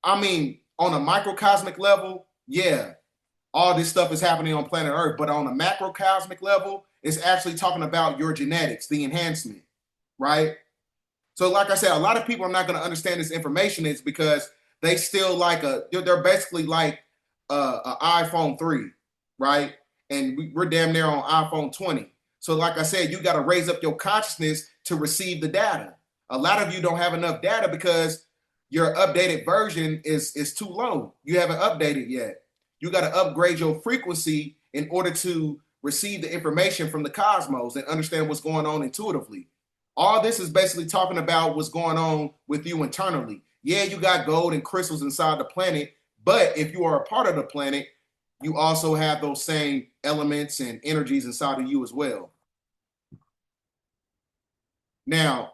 I mean, on a microcosmic level, yeah, all this stuff is happening on planet Earth, but on a macrocosmic level, it's actually talking about your genetics, the enhancement, right? So like I said, a lot of people are not going to understand this information is because they still they're basically like an iPhone 3, right? And we're damn near on iPhone 20. So like I said, you got to raise up your consciousness to receive the data. A lot of you don't have enough data because your updated version is too low. You haven't updated yet. You got to upgrade your frequency in order to receive the information from the cosmos and understand what's going on intuitively. All this is basically talking about what's going on with you internally. Yeah, you got gold and crystals inside the planet, but if you are a part of the planet, you also have those same elements and energies inside of you as well. Now,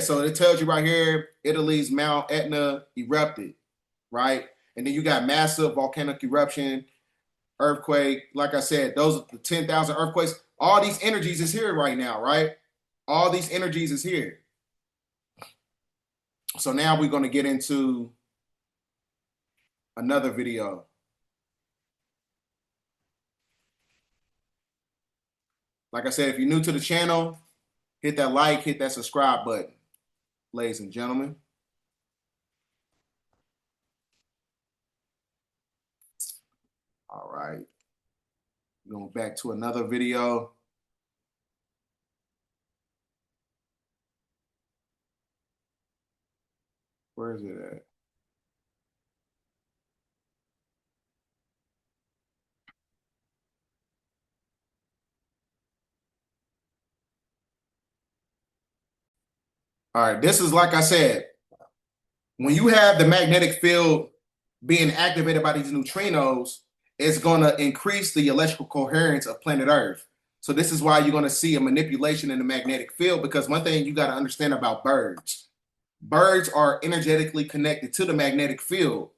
so it tells you right here, Italy's Mount Etna erupted, right? And then you got massive volcanic eruption, earthquake. Like I said, those are the 10,000 earthquakes. All these energies is here right now, right? All these energies is here. So now we're going to get into another video. Like I said, if you're new to the channel, hit that like, hit that subscribe button, ladies and gentlemen. All right. Going back to another video. Where is it at? All right, this is like I said, when you have the magnetic field being activated by these neutrinos, it's going to increase the electrical coherence of planet Earth. So this is why you're going to see a manipulation in the magnetic field, because one thing you got to understand about birds are energetically connected to the magnetic field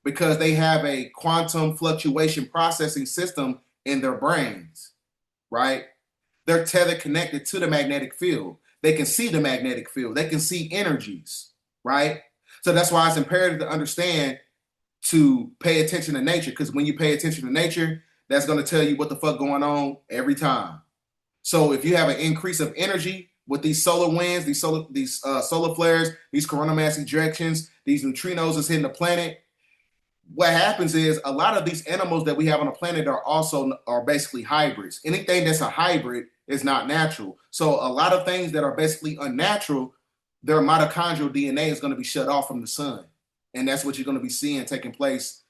because they have a quantum fluctuation processing system in their brains, right? They're tethered connected to the magnetic field. They can see the magnetic field. They can see energies, right? So that's why it's imperative to understand to pay attention to nature, because when you pay attention to nature, that's going to tell you what the fuck going on every time. So if you have an increase of energy with these solar winds, these solar flares, these coronal mass ejections, these neutrinos is hitting the planet, what happens is a lot of these animals that we have on the planet are basically hybrids. Anything that's a hybrid is not natural. So a lot of things that are basically unnatural, their mitochondrial DNA is going to be shut off from the sun. And that's what you're going to be seeing taking place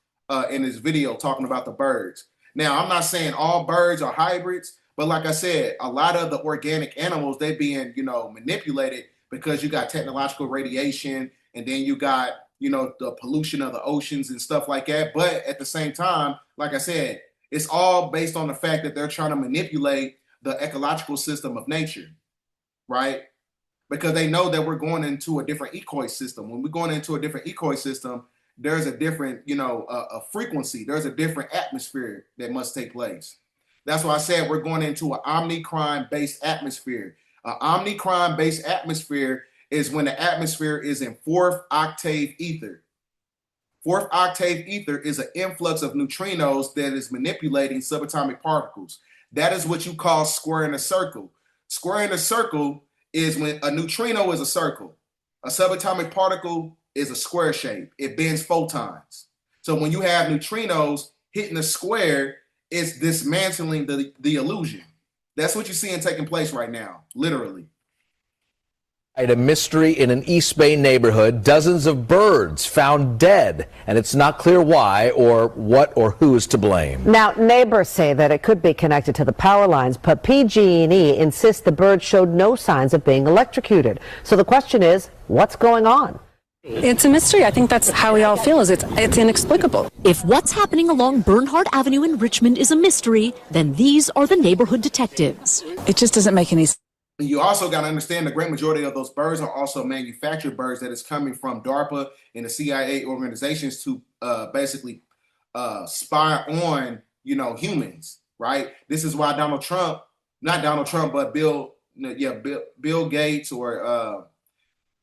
in this video talking about the birds. Now, I'm not saying all birds are hybrids, but like I said, a lot of the organic animals, they being, manipulated because you got technological radiation, and then you got, the pollution of the oceans and stuff like that. But at the same time, like I said, it's all based on the fact that they're trying to manipulate the ecological system of nature, right? Because they know that we're going into a different ecosystem. When we're going into a different ecosystem, there's a different, a frequency. There's a different atmosphere that must take place. That's why I said we're going into an omnicrime-based atmosphere. An omnicrime-based atmosphere is when the atmosphere is in 4th octave ether. 4th octave ether is an influx of neutrinos that is manipulating subatomic particles. That is what you call squaring a circle. Squaring a circle is when a neutrino is a circle. A subatomic particle is a square shape. It bends photons. So when you have neutrinos hitting a square, it's dismantling the illusion. That's what you're seeing taking place right now, literally. A mystery in an East Bay neighborhood, dozens of birds found dead, and it's not clear why or what or who is to blame. Now, neighbors say that it could be connected to the power lines, but PG&E insists the birds showed no signs of being electrocuted. So the question is, what's going on? It's a mystery. I think that's how we all feel, is it's inexplicable. If what's happening along Bernhardt Avenue in Richmond is a mystery, then these are the neighborhood detectives. It just doesn't make any sense. You also got to understand the great majority of those birds are also manufactured birds that is coming from DARPA and the CIA organizations to basically spy on, humans, right? This is why Donald Trump, not Donald Trump, but Bill Gates, or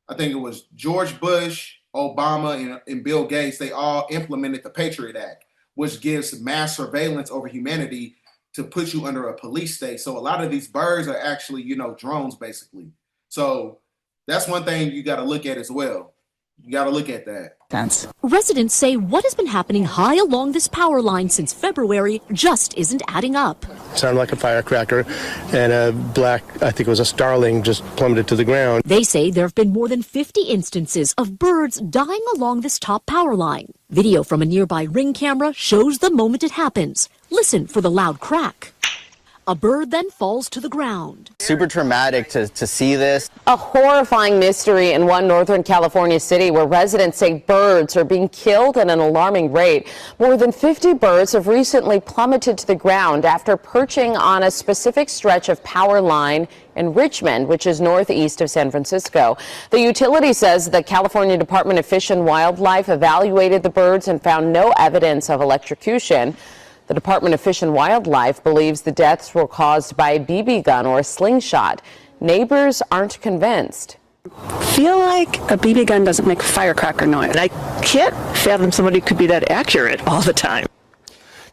I think it was George Bush, Obama, and Bill Gates, they all implemented the Patriot Act, which gives mass surveillance over humanity to put you under a police state. So a lot of these birds are actually, drones, basically. So that's one thing you got to look at as well. You got to look at that. Residents say what has been happening high along this power line since February just isn't adding up. Sounded like a firecracker, and a black, I think it was a starling, just plummeted to the ground. They say there have been more than 50 instances of birds dying along this top power line. Video from a nearby Ring camera shows the moment it happens. Listen for the loud crack. A bird then falls to the ground. Super traumatic to see this. A horrifying mystery in one Northern California city where residents say birds are being killed at an alarming rate. More than 50 birds have recently plummeted to the ground after perching on a specific stretch of power line in Richmond, which is northeast of San Francisco. The utility says the California Department of Fish and Wildlife evaluated the birds and found no evidence of electrocution. The Department of Fish and Wildlife believes the deaths were caused by a BB gun or a slingshot. Neighbors aren't convinced. Feel like a BB gun doesn't make firecracker noise. And I can't fathom somebody could be that accurate all the time.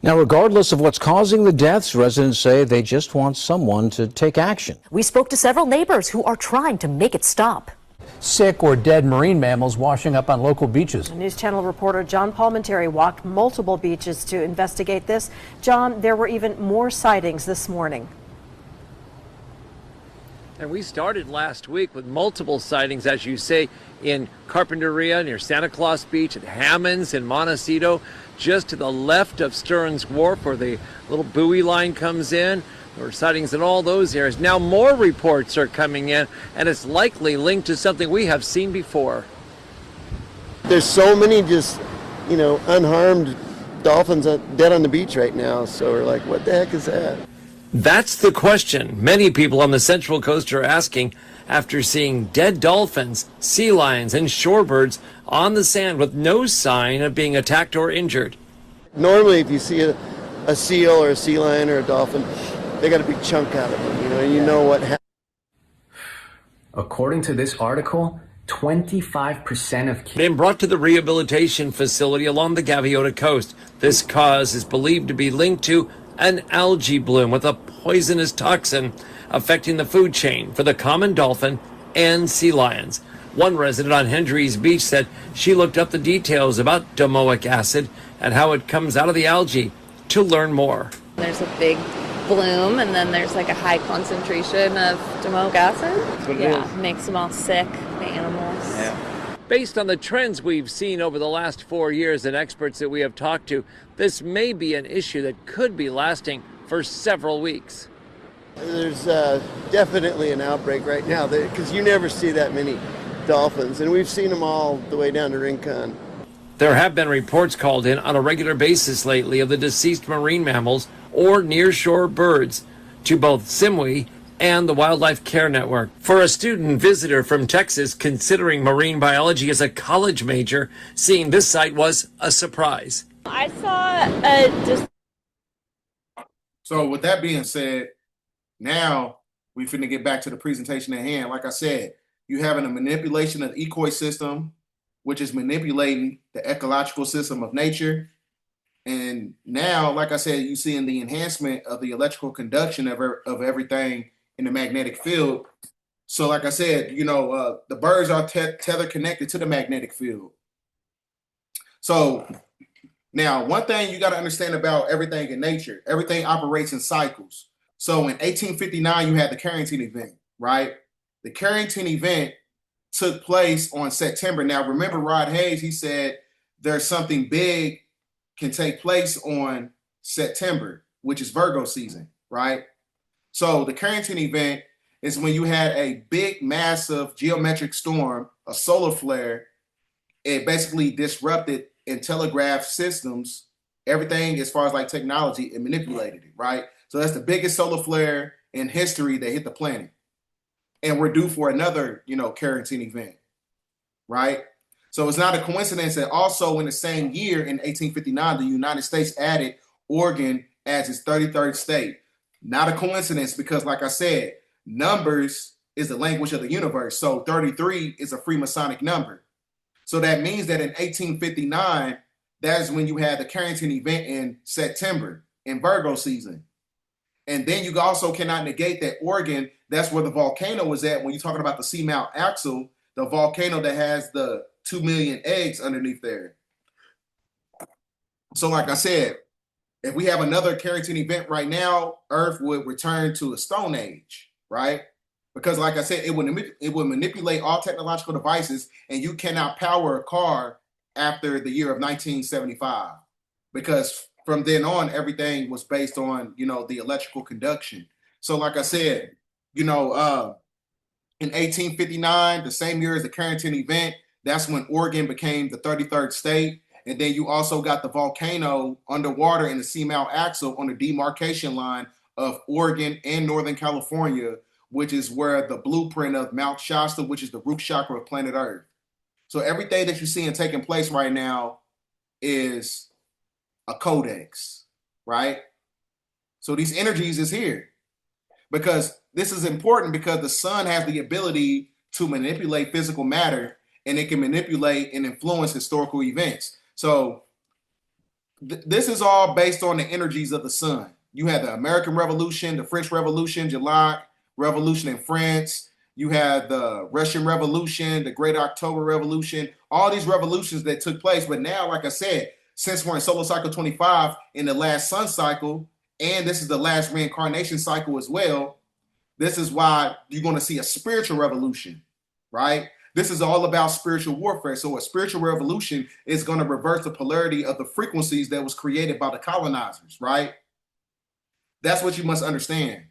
Now, regardless of what's causing the deaths, residents say they just want someone to take action. We spoke to several neighbors who are trying to make it stop. Sick or dead marine mammals washing up on local beaches. News Channel reporter John Palmentary walked multiple beaches to investigate this. John, there were even more sightings this morning. And we started last week with multiple sightings, as you say, in Carpinteria near Santa Claus Beach, at Hammonds in Montecito, just to the left of Stearns Wharf where the little buoy line comes in. There were sightings in all those areas. Now more reports are coming in, and it's likely linked to something we have seen before. There's so many just, unharmed dolphins dead on the beach right now. So we're like, what the heck is that? That's the question many people on the Central Coast are asking after seeing dead dolphins, sea lions, and shorebirds on the sand with no sign of being attacked or injured. Normally, if you see a seal or a sea lion or a dolphin, they got a big chunk out of them, you know what happened. According to this article, 25% of kids been brought to the rehabilitation facility along the Gaviota coast. This cause is believed to be linked to an algae bloom with a poisonous toxin affecting the food chain for the common dolphin and sea lions. One resident on Hendry's Beach said she looked up the details about domoic acid and how it comes out of the algae to learn more. There's a big bloom, and then there's like a high concentration of domoic acid. That's what it is. Makes them all sick, the animals. Based on the trends we've seen over the last 4 years and experts that we have talked to, this may be an issue that could be lasting for several weeks. There's definitely an outbreak right now because you never see that many dolphins, and we've seen them all the way down to Rincon. There have been reports called in on a regular basis lately of the deceased marine mammals or nearshore birds to both SIMWI and the Wildlife Care Network. For a student visitor from Texas considering marine biology as a college major, seeing this site was a surprise. I saw So with that being said, now we finna get back to the presentation at hand. Like I said, you having a manipulation of the ecosystem, which is manipulating the ecological system of nature. And now, like I said, you seeing the enhancement of the electrical conduction of everything in the magnetic field. So like I said, the birds are tether connected to the magnetic field. So now, one thing you got to understand about everything in nature, everything operates in cycles. So in 1859, you had the Carrington event, right? The Carrington event took place on September. Now, remember Rod Hayes, he said there's something big can take place on September, which is Virgo season, right? So the Carrington event is when you had a big, massive geometric storm, a solar flare. It basically disrupted and telegraph systems, everything as far as like technology, and manipulated it, right? So that's the biggest solar flare in history that hit the planet. And we're due for another, Carrington event, right? So it's not a coincidence that also in the same year in 1859, the United States added Oregon as its 33rd state. Not a coincidence because, like I said, numbers is the language of the universe. So 33 is a Freemasonic number. So that means that in 1859, that is when you had the Carrington event in September in Virgo season. And then you also cannot negate that Oregon, that's where the volcano was at when you're talking about the Seamount Axle, the volcano that has the 2 million eggs underneath there. So like I said, if we have another Carrington event right now, Earth would return to a Stone Age, right? Because like I said, it would manipulate all technological devices, and you cannot power a car after the year of 1975, because from then on, everything was based on, the electrical conduction. So like I said, in 1859, the same year as the Carrington event, that's when Oregon became the 33rd state. And then you also got the volcano underwater in the Seamount Axle on the demarcation line of Oregon and Northern California, which is where the blueprint of Mount Shasta, which is the root chakra of planet Earth. So everything that you're seeing taking place right now is a codex, right? So these energies is here because this is important because the sun has the ability to manipulate physical matter, and it can manipulate and influence historical events. So this is all based on the energies of the sun. You had the American Revolution, the French Revolution, July Revolution in France. You had the Russian Revolution, the Great October Revolution, all these revolutions that took place. But now, like I said, since we're in solar cycle 25 in the last sun cycle, and this is the last reincarnation cycle as well, this is why you're going to see a spiritual revolution, right? This is all about spiritual warfare. So a spiritual revolution is going to reverse the polarity of the frequencies that was created by the colonizers, right? That's what you must understand.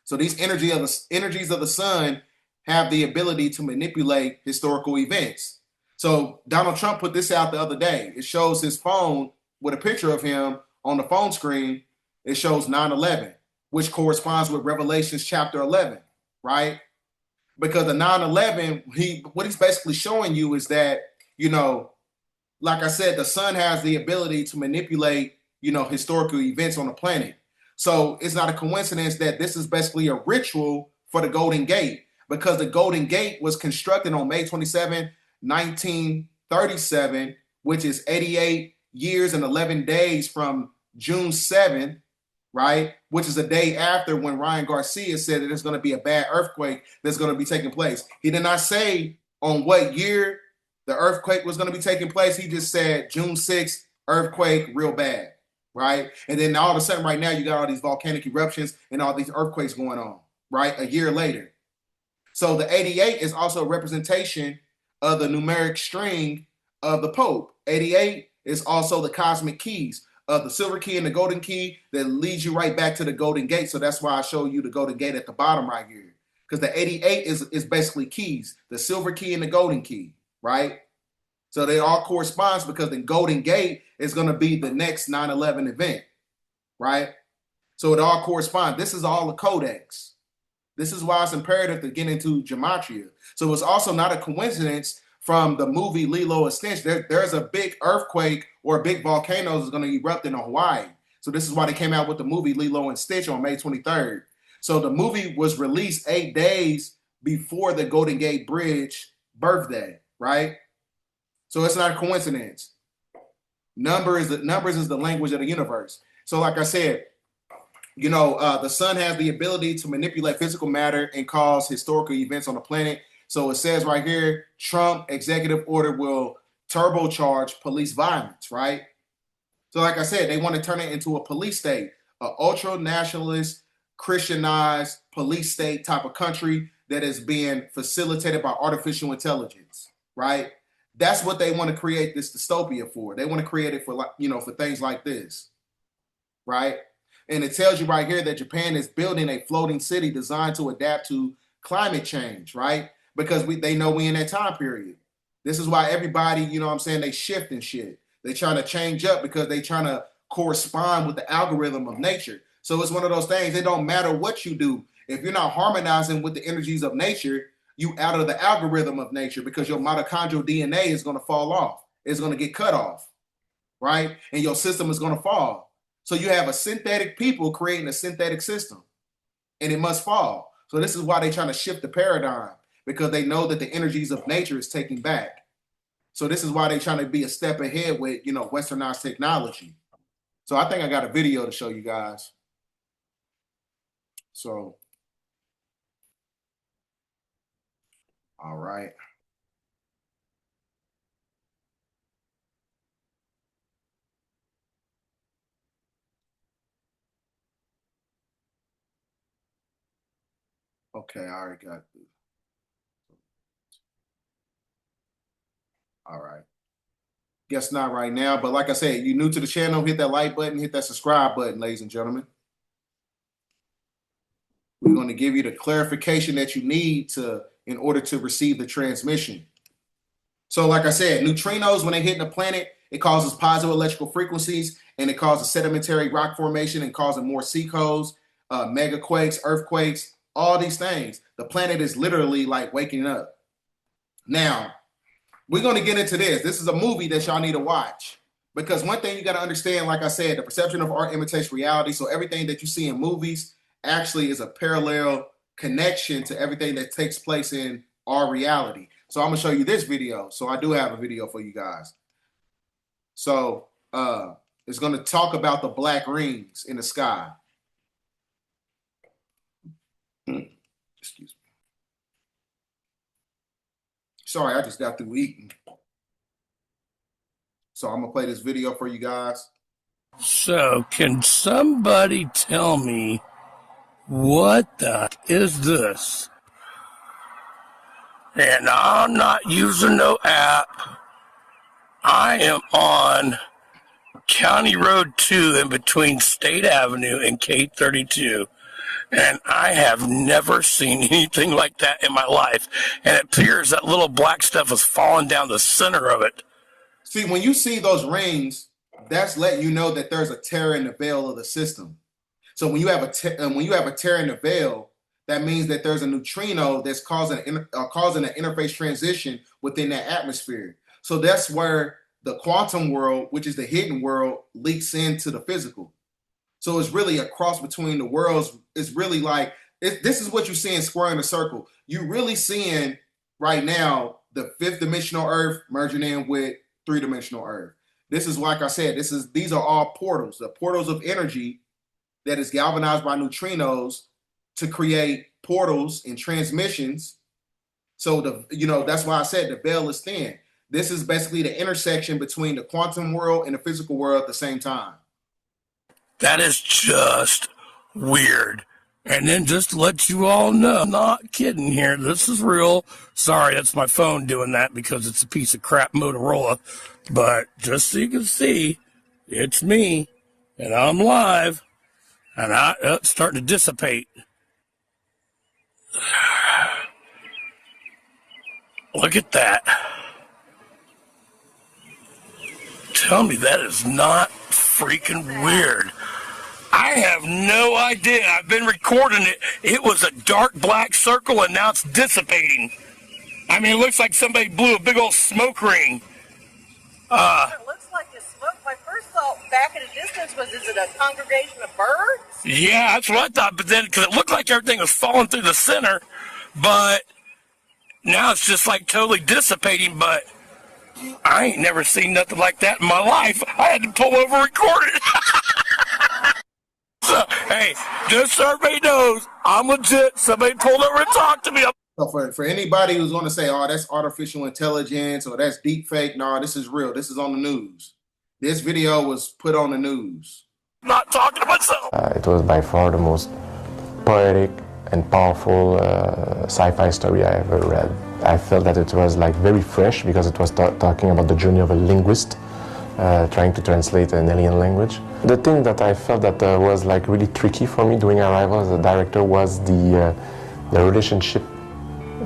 So these energies of the sun have the ability to manipulate historical events. So Donald Trump put this out the other day. It shows his phone with a picture of him on the phone screen. It shows 9/11, which corresponds with Revelations chapter 11, right? Because the 9/11, what he's basically showing you is that, like I said, the sun has the ability to manipulate, historical events on the planet. So it's not a coincidence that this is basically a ritual for the Golden Gate, because the Golden Gate was constructed on May 27, 1937, which is 88 years and 11 days from June 7th, right? Which is a day after when Ryan Garcia said that there's going to be a bad earthquake that's going to be taking place. He did not say on what year the earthquake was going to be taking place. He just said June 6th, earthquake, real bad, right? And then all of a sudden right now you got all these volcanic eruptions and all these earthquakes going on, right? A year later. So the 88 is also a representation of the numeric string of the Pope. 88 is also the cosmic keys of the silver key and the golden key that leads you right back to the golden gate. So that's why I show you the golden gate at the bottom right here. Because the 88 is basically keys, the silver key and the golden key, right? So they all correspond because the golden gate is going to be the next 9/11 event, right? So it all corresponds. This is all the codex. This is why it's imperative to get into gematria. So it's also not a coincidence from the movie Lilo and Stitch. There's a big earthquake or a big volcano is going to erupt in Hawaii. So this is why they came out with the movie Lilo and Stitch on May 23rd. So the movie was released 8 days before the Golden Gate Bridge birthday, right? So it's not a coincidence. Numbers is the language of the universe. So like I said, you know, the sun has the ability to manipulate physical matter and cause historical events on the planet. So it says right here, Trump executive order will turbocharge police violence, right? So like I said, they want to turn it into a police state, an ultra-nationalist, Christianized police state type of country that is being facilitated by artificial intelligence, right? That's what they want to create this dystopia for. They want to create it for, like, you know, for things like this, right? And it tells you right here that Japan is building a floating city designed to adapt to climate change, right? Because they know we in that time period. This is why everybody, you know what I'm saying, they shift and shit. They trying to change up because they trying to correspond with the algorithm of nature. So it's one of those things, it don't matter what you do. If you're not harmonizing with the energies of nature, you out of the algorithm of nature because your mitochondrial DNA is going to fall off. It's going to get cut off, right? And your system is going to fall. So you have a synthetic people creating a synthetic system, and it must fall. So this is why they're trying to shift the paradigm, because they know that the energies of nature is taking back. So this is why they're trying to be a step ahead with, you know, westernized technology. So I think I got a video to show you guys. So, all right. Okay, I already got this. All right. Guess not right now, but like I said, you new to the channel, hit that like button, hit that subscribe button, ladies and gentlemen. We're going to give you the clarification that you need in order to receive the transmission. So like I said, neutrinos, when they hit the planet, it causes positive electrical frequencies, and it causes sedimentary rock formation and causing more sinkholes, megaquakes, earthquakes, all these things. The planet is literally like waking up. Now, we're going to get into this. This is a movie that y'all need to watch, because one thing you got to understand, like I said, the perception of art imitates reality. So everything that you see in movies actually is a parallel connection to everything that takes place in our reality. So I'm going to show you this video. So I do have a video for you guys. So it's going to talk about the black rings in the sky. Excuse me. Sorry, I just got through eating. So I'm going to play this video for you guys. So can somebody tell me what the heck is this? And I'm not using no app. I am on County Road 2 in between State Avenue and K32. And I have never seen anything like that in my life. And it appears that little black stuff is falling down the center of it. See, when you see those rings, that's letting you know that there's a tear in the veil of the system. So when you have a tear in the veil, that means that there's a neutrino that's causing an interface transition within that atmosphere. So that's where the quantum world, which is the hidden world, leaks into the physical. So it's really a cross between the worlds. It's really like, this is what you're seeing square in a circle. You're really seeing right now the 5th dimensional Earth merging in with 3-dimensional Earth. This is, like I said, these are all portals, the portals of energy that is galvanized by neutrinos to create portals and transmissions. So that's why I said the veil is thin. This is basically the intersection between the quantum world and the physical world at the same time. That is just weird. And then just to let you all know, I'm not kidding here. This is real. Sorry, that's my phone doing that because it's a piece of crap Motorola. But just so you can see, it's me, and I'm live, and it's starting to dissipate. Look at that. Tell me that is not freaking weird. I have no idea. I've been recording it. It was a dark black circle, and now it's dissipating. I mean, it looks like somebody blew a big old smoke ring. It looks like it's smoke. My first thought back at a distance was, is it a congregation of birds? Yeah, that's what I thought. But then, because it looked like everything was falling through the center, but now it's just like totally dissipating. But I ain't never seen nothing like that in my life. I had to pull over and record it. So, hey, just so everybody knows, I'm legit. Somebody pulled over and talked to me. So for anybody who's going to say, oh, that's artificial intelligence or that's deep fake, no, this is real. This is on the news. This video was put on the news. I'm not talking to myself. It was by far the most poetic and powerful sci-fi story I ever read. I felt that it was like very fresh because it was talking about the journey of a linguist trying to translate an alien language. The thing that I felt that was like really tricky for me doing Arrival as a director was the relationship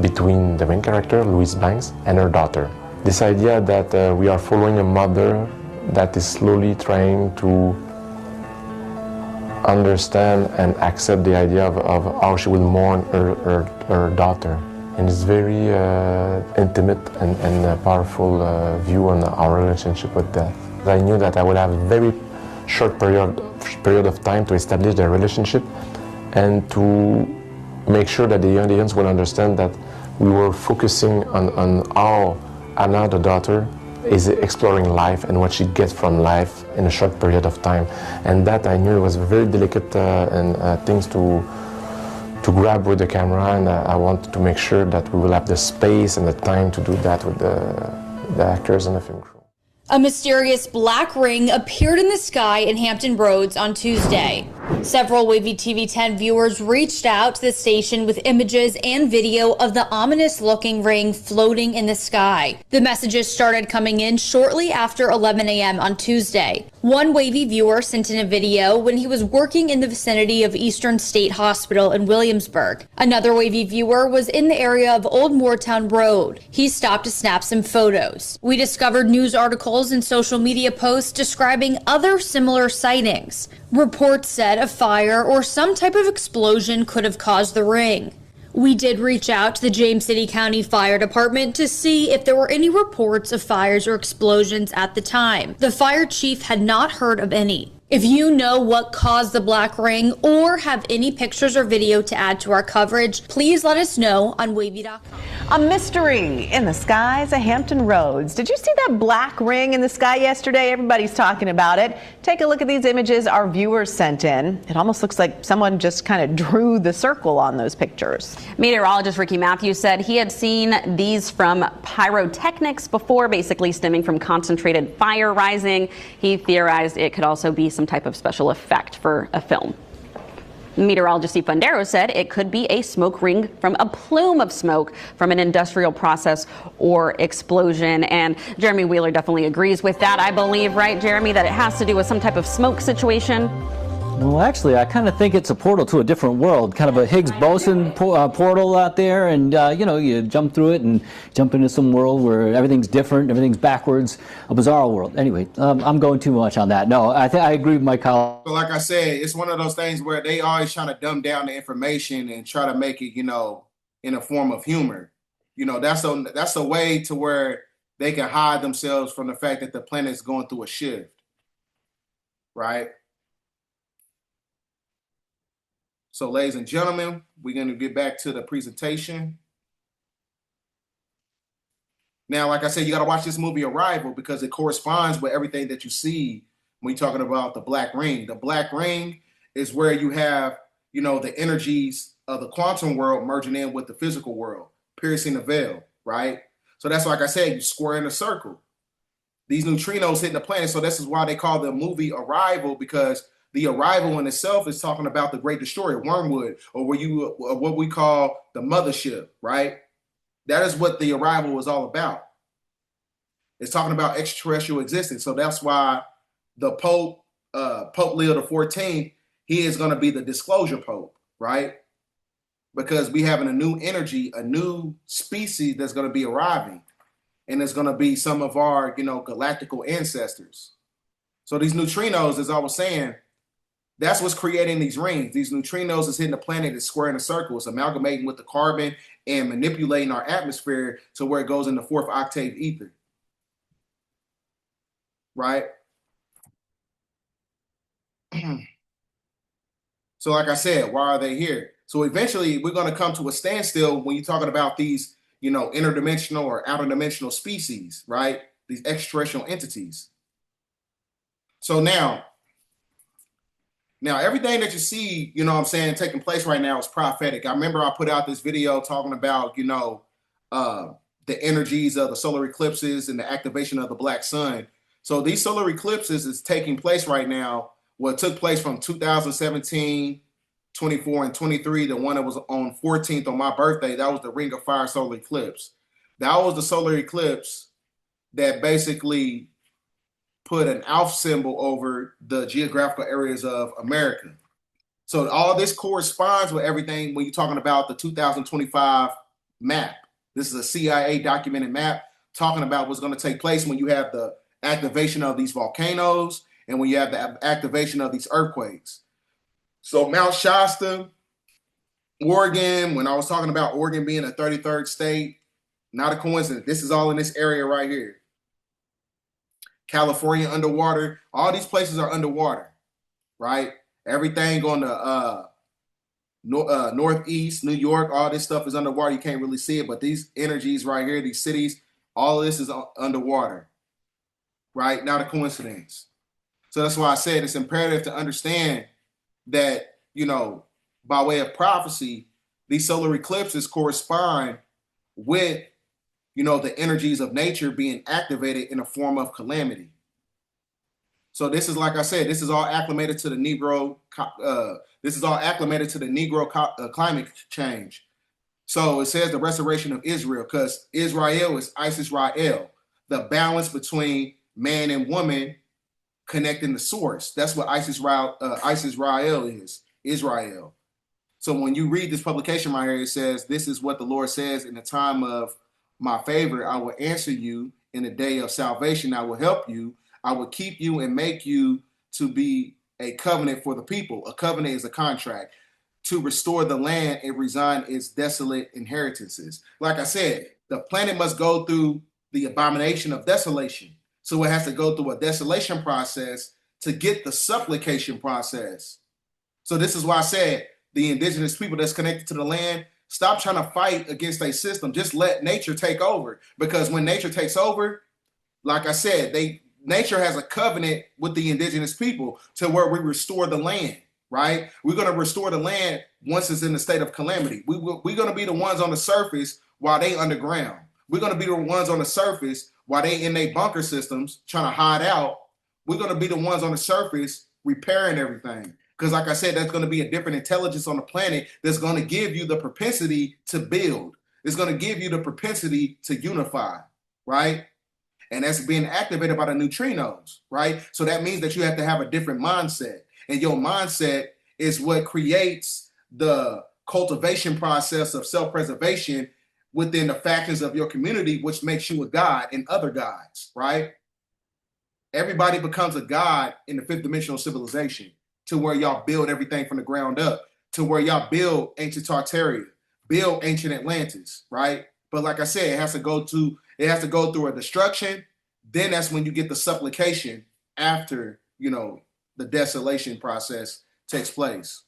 between the main character, Louise Banks, and her daughter. This idea that we are following a mother that is slowly trying to understand and accept the idea of how she will mourn her daughter. And it's very intimate and a powerful view on our relationship with death. I knew that I would have a very short period of time to establish their relationship and to make sure that the audience will understand that we were focusing on how Anna, the daughter, is exploring life and what she gets from life in a short period of time. And that I knew was very delicate things to grab with the camera, and I wanted to make sure that we will have the space and the time to do that with the actors and the film crew. A mysterious black ring appeared in the sky in Hampton Roads on Tuesday. Several Wavy TV 10 viewers reached out to the station with images and video of the ominous-looking ring floating in the sky. The messages started coming in shortly after 11 a.m. on Tuesday. One Wavy viewer sent in a video when he was working in the vicinity of Eastern State Hospital in Williamsburg. Another Wavy viewer was in the area of Old Moortown Road. He stopped to snap some photos. We discovered news articles and social media posts describing other similar sightings. Reports said a fire or some type of explosion could have caused the ring. We did reach out to the James City County Fire Department to see if there were any reports of fires or explosions at the time. The fire chief had not heard of any. If you know what caused the black ring or have any pictures or video to add to our coverage, please let us know on wavy.com. A mystery in the skies of Hampton Roads. Did you see that black ring in the sky yesterday? Everybody's talking about it. Take a look at these images our viewers sent in. It almost looks like someone just kind of drew the circle on those pictures. Meteorologist Ricky Matthews said he had seen these from pyrotechnics before, basically stemming from concentrated fire rising. He theorized it could also be some type of special effect for a film. Meteorologist Steve Fundero said it could be a smoke ring from a plume of smoke from an industrial process or explosion. And Jeremy Wheeler definitely agrees with that. I believe, right, Jeremy, that it has to do with some type of smoke situation? Well, actually, I kind of think it's a portal to a different world, kind of a Higgs boson portal out there, and you jump through it and jump into some world where everything's different, everything's backwards, a bizarre world. Anyway, I'm going too much on that. No, I agree with my colleague. So like I said, it's one of those things where they always trying to dumb down the information and try to make it, in a form of humor. That's a way to where they can hide themselves from the fact that the planet is going through a shift, right? So, ladies and gentlemen, we're going to get back to the presentation. Now, like I said, you got to watch this movie Arrival because it corresponds with everything that you see when you're talking about the black ring. The black ring is where you have, the energies of the quantum world merging in with the physical world, piercing the veil, right? So that's like I said, you square in a circle. These neutrinos hitting the planet. So this is why they call the movie Arrival, because the arrival in itself is talking about the Great Destroyer, Wormwood, or what we call the mothership, right? That is what the arrival is all about. It's talking about extraterrestrial existence. So that's why the Pope, Pope Leo XIV, he is going to be the disclosure Pope, right? Because we having a new energy, a new species that's going to be arriving. And it's going to be some of our, galactical ancestors. So these neutrinos, as I was saying, that's what's creating these rings. These neutrinos is hitting the planet, it's squaring a circle, it's amalgamating with the carbon and manipulating our atmosphere to where it goes in the fourth octave ether. Right? So like I said, why are they here? So eventually we're going to come to a standstill when you're talking about these, interdimensional or outer dimensional species, right? These extraterrestrial entities. So now everything that you see, taking place right now is prophetic. I remember I put out this video talking about, the energies of the solar eclipses and the activation of the black sun. So these solar eclipses is taking place right now. What took place from 2017, 24, and 23, the one that was on 14th on my birthday, that was the Ring of Fire solar eclipse. That was the solar eclipse that basically put an alpha symbol over the geographical areas of America. So all this corresponds with everything when you're talking about the 2025 map. This is a CIA documented map talking about what's going to take place when you have the activation of these volcanoes and when you have the activation of these earthquakes. So Mount Shasta, Oregon, when I was talking about Oregon being a 33rd state, not a coincidence. This is all in this area right here. California underwater. All these places are underwater, right? Everything on the northeast, New York, all this stuff is underwater. You can't really see it, but these energies right here, these cities, all of this is underwater, right? Not a coincidence. So that's why I said it's imperative to understand that, by way of prophecy, these solar eclipses correspond with, the energies of nature being activated in a form of calamity. So this is, like I said, this is all acclimated to the Negro. Climate change. So it says the restoration of Israel, because Israel is Isis-Rael, the balance between man and woman connecting the source. That's what Isis-Rael is, Israel. So when you read this publication right here, it says, this is what the Lord says, in the time of my favor, I will answer you. In the day of salvation, I will help you. I will keep you and make you to be a covenant for the people. A covenant is a contract. To restore the land and resign its desolate inheritances. Like I said, the planet must go through the abomination of desolation. So it has to go through a desolation process to get the supplication process. So this is why I said the indigenous people that's connected to the land, stop trying to fight against a system. Just let nature take over. Because when nature takes over, like I said, nature has a covenant with the indigenous people to where we restore the land, right? We're going to restore the land once it's in a state of calamity. We're going to be the ones on the surface while they underground. We're going to be the ones on the surface while they in their bunker systems trying to hide out. We're going to be the ones on the surface repairing everything. Because like I said, there's going to be a different intelligence on the planet that's going to give you the propensity to build. It's going to give you the propensity to unify, right? And that's being activated by the neutrinos, right? So that means that you have to have a different mindset. And your mindset is what creates the cultivation process of self-preservation within the factions of your community, which makes you a god and other gods, right? Everybody becomes a god in the fifth dimensional civilization, to where y'all build everything from the ground up, to where y'all build ancient Tartaria, build ancient Atlantis, right? But like I said, it has to go through a destruction. Then that's when you get the supplication after, the desolation process takes place.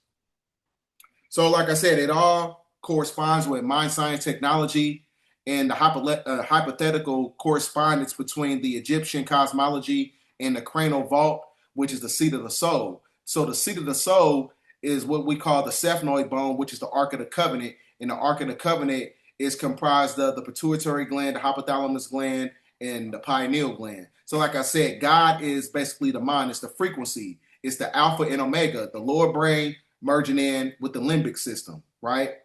So like I said, it all corresponds with mind science technology and the hypothetical correspondence between the Egyptian cosmology and the cranial vault, which is the seat of the soul. So the seat of the soul is what we call the cephaloid bone, which is the Ark of the Covenant. And the Ark of the Covenant is comprised of the pituitary gland, the hypothalamus gland, and the pineal gland. So like I said, God is basically the mind. It's the frequency. It's the alpha and omega, the lower brain merging in with the limbic system, right?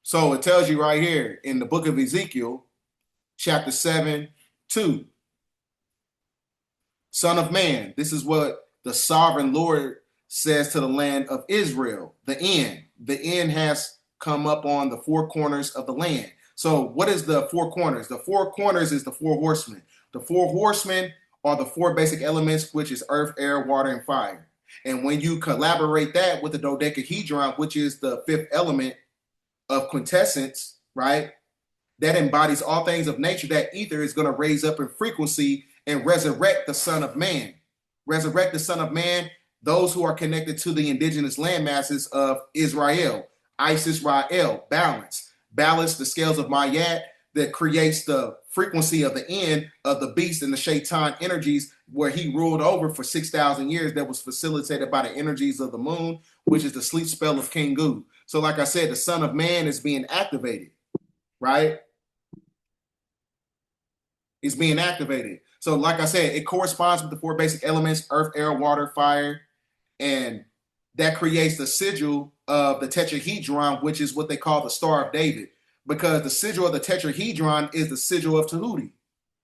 So it tells you right here in the book of Ezekiel, chapter 7:2. Son of man, this is what the sovereign Lord says to the land of Israel. The end. The end has come up on the four corners of the land. So what is the four corners? The four corners is the four horsemen. The four horsemen are the four basic elements, which is earth, air, water, and fire. And when you collaborate that with the dodecahedron, which is the fifth element of quintessence, right? That embodies all things of nature. That ether is going to raise up in frequency and resurrect the Son of Man. Resurrect the Son of Man, those who are connected to the indigenous land masses of Israel. Isis Rael, balance. Balance the scales of Mayat that creates the frequency of the end of the beast and the shaitan energies where he ruled over for 6,000 years, that was facilitated by the energies of the moon, which is the sleep spell of King Gu. So like I said, the Son of Man is being activated, right? It's being activated. So like I said, it corresponds with the four basic elements, earth, air, water, fire, and that creates the sigil of the tetrahedron, which is what they call the Star of David, because the sigil of the tetrahedron is the sigil of Tahuti,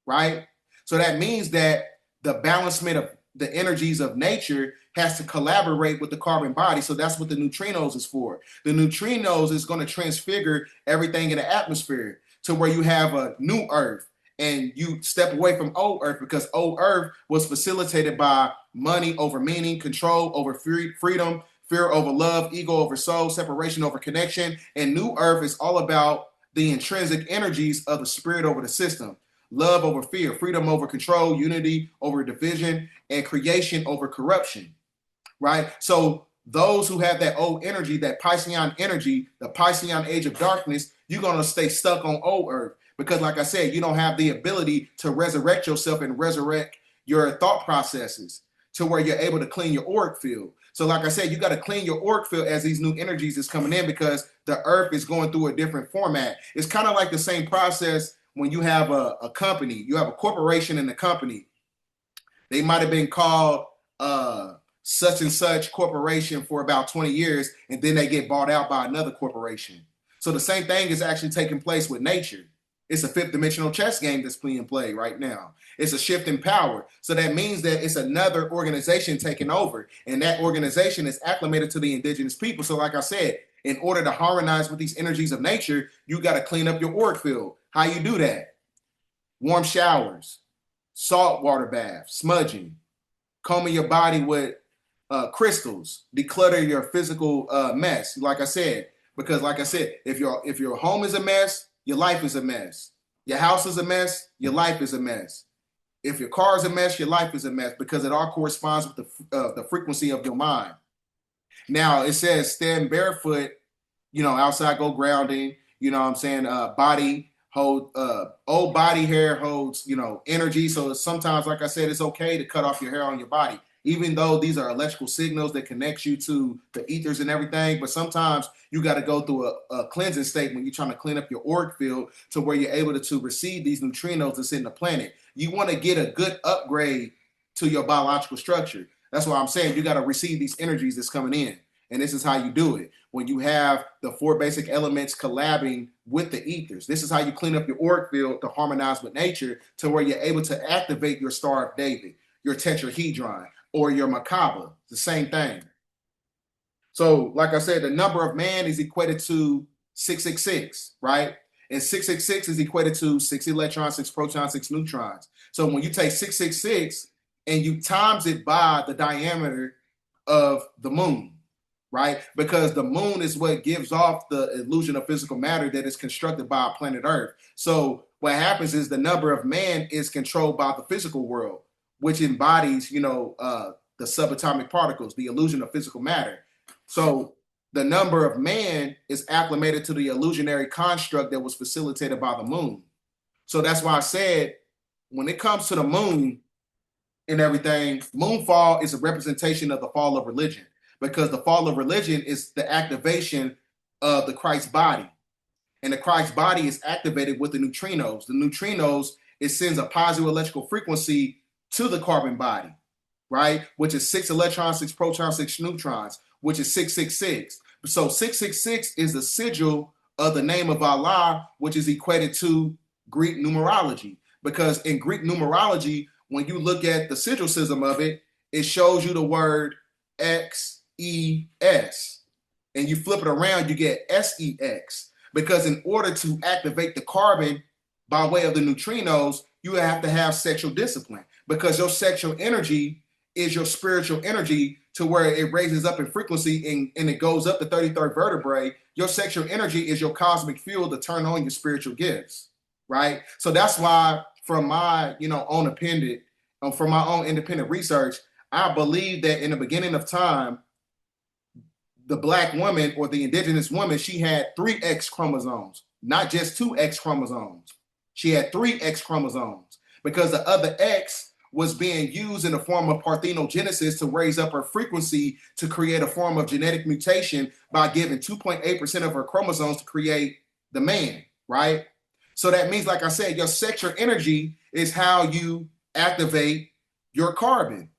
right? So that means that the balancement of the energies of nature has to collaborate with the carbon body. So that's what the neutrinos is for. The neutrinos is going to transfigure everything in the atmosphere to where you have a new earth, and you step away from old earth, because old earth was facilitated by money over meaning, control over freedom, fear over love, ego over soul, separation over connection. And new earth is all about the intrinsic energies of the spirit over the system. Love over fear, freedom over control, unity over division, and creation over corruption, right? So those who have that old energy, that Piscean energy, the Piscean age of darkness, you're going to stay stuck on old earth. Because like I said, you don't have the ability to resurrect yourself and resurrect your thought processes to where you're able to clean your auric field. So like I said, you got to clean your auric field as these new energies is coming in, because the earth is going through a different format. It's kind of like the same process when you have a company, you have a corporation and a company. They might have been called such and such corporation for about 20 years, and then they get bought out by another corporation. So the same thing is actually taking place with nature. It's a fifth dimensional chess game that's being played right now. It's a shift in power. So that means that it's another organization taking over, and that organization is acclimated to the indigenous people. So like I said, in order to harmonize with these energies of nature, you got to clean up your auric field. How you do that? Warm showers, salt water bath, smudging, combing your body with crystals, declutter your physical mess. Like I said, because like I said, if your home is a mess, your life is a mess. Your house is a mess, your life is a mess. If your car is a mess, your life is a mess, because it all corresponds with the frequency of your mind. Now it says stand barefoot, outside, go grounding, what I'm saying? Body hold, old body hair holds, energy. So sometimes, like I said, it's okay to cut off your hair on your body, even though these are electrical signals that connect you to the ethers and everything. But sometimes you got to go through a cleansing state when you're trying to clean up your auric field to where you're able to receive these neutrinos that's in the planet. You want to get a good upgrade to your biological structure. That's why I'm saying you got to receive these energies that's coming in. And this is how you do it. When you have the four basic elements collabing with the ethers, this is how you clean up your auric field to harmonize with nature to where you're able to activate your Star of David, your tetrahedron, or your Macabre, the same thing. So, like I said, the number of man is equated to 666, right? And 666 is equated to 6 electrons, 6 protons, 6 neutrons. So when you take 666 and you times it by the diameter of the moon, right? Because the moon is what gives off the illusion of physical matter that is constructed by planet Earth. So what happens is the number of man is controlled by the physical world, which embodies, the subatomic particles, the illusion of physical matter. So the number of man is acclimated to the illusionary construct that was facilitated by the moon. So that's why I said, when it comes to the moon and everything, moonfall is a representation of the fall of religion, because the fall of religion is the activation of the Christ body. And the Christ body is activated with the neutrinos. The neutrinos, it sends a positive electrical frequency to the carbon body, right? Which is 6 electrons, 6 protons, 6 neutrons, which is 666. So 666 is the sigil of the name of Allah, which is equated to Greek numerology. Because in Greek numerology, when you look at the sigil system of it, it shows you the word XES. And you flip it around, you get SEX. Because in order to activate the carbon by way of the neutrinos, you have to have sexual discipline. Because your sexual energy is your spiritual energy, to where it raises up in frequency and it goes up the 33rd vertebrae. Your sexual energy is your cosmic fuel to turn on your spiritual gifts, right? So that's why, from my own opinion, from my own independent research, I believe that in the beginning of time, the Black woman or the indigenous woman, she had 3 X chromosomes, not just 2 X chromosomes. She had 3 X chromosomes, because the other X was being used in the form of parthenogenesis to raise up her frequency to create a form of genetic mutation by giving 2.8% of her chromosomes to create the man, right? So that means, like I said, your sexual energy is how you activate your carbon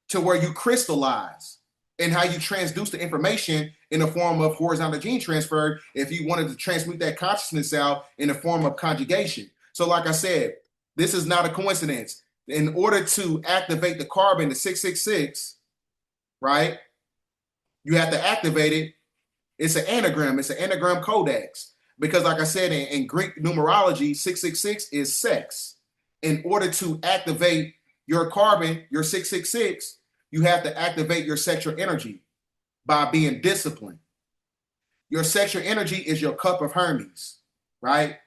to where you crystallize, and how you transduce the information in the form of horizontal gene transfer if you wanted to transmute that consciousness out in the form of conjugation. So like I said, this is not a coincidence. In order to activate the carbon, the 666, right, you have to activate it. It's an anagram. It's an anagram codex. Because like I said, in Greek numerology, 666 is sex. In order to activate your carbon, your 666, you have to activate your sexual energy by being disciplined. Your sexual energy is your cup of Hermes, right?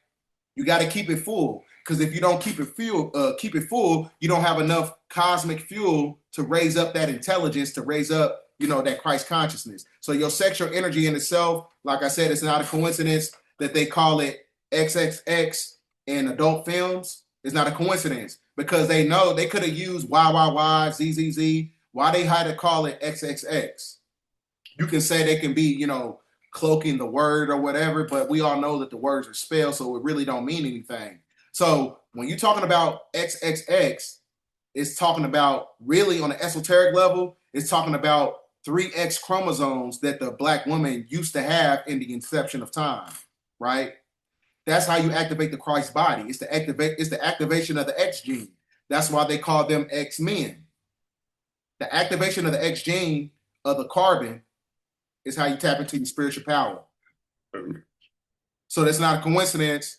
You got to keep it full, because if you don't keep it full, you don't have enough cosmic fuel to raise up that intelligence, to raise up, that Christ consciousness. So your sexual energy in itself, like I said, it's not a coincidence that they call it XXX in adult films. It's not a coincidence, because they know they could have used YYY, ZZZ. Why they had to call it XXX? You can say they can be, cloaking the word or whatever, but we all know that the words are spelled, so it really don't mean anything. So when you're talking about XXX, it's talking about, really on an esoteric level, it's talking about 3 X chromosomes that the Black woman used to have in the inception of time, right? That's how you activate the Christ body. It's the activation of the X gene. That's why they call them X-men. The activation of the X gene of the carbon is how you tap into your spiritual power. So that's not a coincidence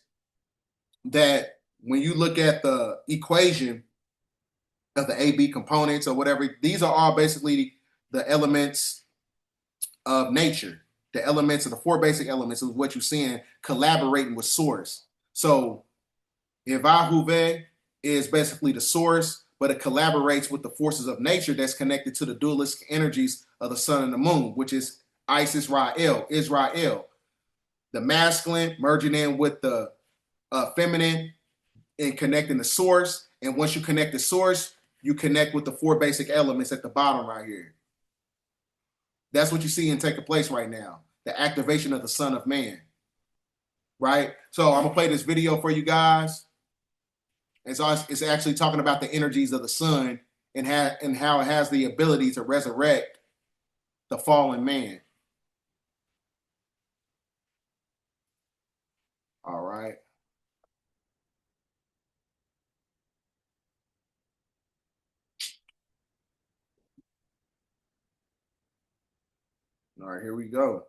that when you look at the equation of the AB components or whatever, these are all basically the elements of nature. The elements of the 4 basic elements is what you're seeing collaborating with source. So Ivahuve is basically the source, but it collaborates with the forces of nature that's connected to the dualistic energies of the sun and the moon, which is Israel. The masculine merging in with the feminine and connecting the source. And once you connect the source, you connect with the 4 basic elements at the bottom right here. That's what you're seeing taking place right now. The activation of the Son of Man. Right? So I'm going to play this video for you guys. And so it's actually talking about the energies of the sun and how it has the ability to resurrect the fallen man. All right. All right, here we go.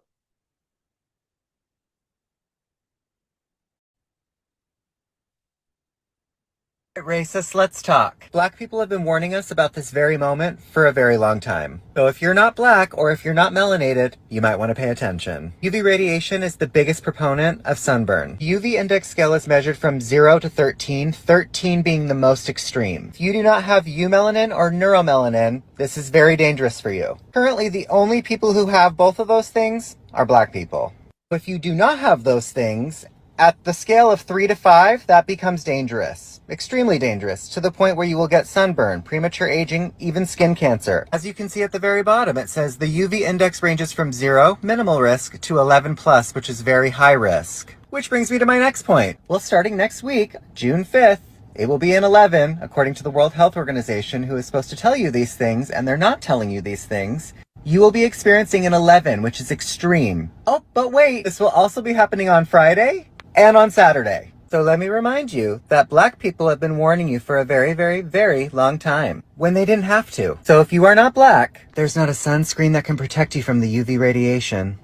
Racists, let's talk. Black people have been warning us about this very moment for a very long time. So if you're not black or if you're not melanated, you might want to pay attention. UV radiation is the biggest proponent of sunburn. The UV index scale is measured from 0 to 13, 13 being the most extreme. If you do not have eumelanin or neuromelanin, this is very dangerous for you. Currently, the only people who have both of those things are black people. If you do not have those things, at the scale of 3 to 5, that becomes dangerous. Extremely dangerous, to the point where you will get sunburn, premature aging, even skin cancer. As you can see at the very bottom, it says the UV index ranges from 0, minimal risk, to 11 plus, which is very high risk. Which brings me to my next point. Well, starting next week, June 5th, It will be an 11, according to the World Health Organization, who is supposed to tell you these things, and they're not telling you these things. You will be experiencing an 11, which is extreme. Oh, but wait, this will also be happening on Friday and on Saturday. So let me remind you that black people have been warning you for a very, very, very long time when they didn't have to. So if you are not black, there's not a sunscreen that can protect you from the UV radiation.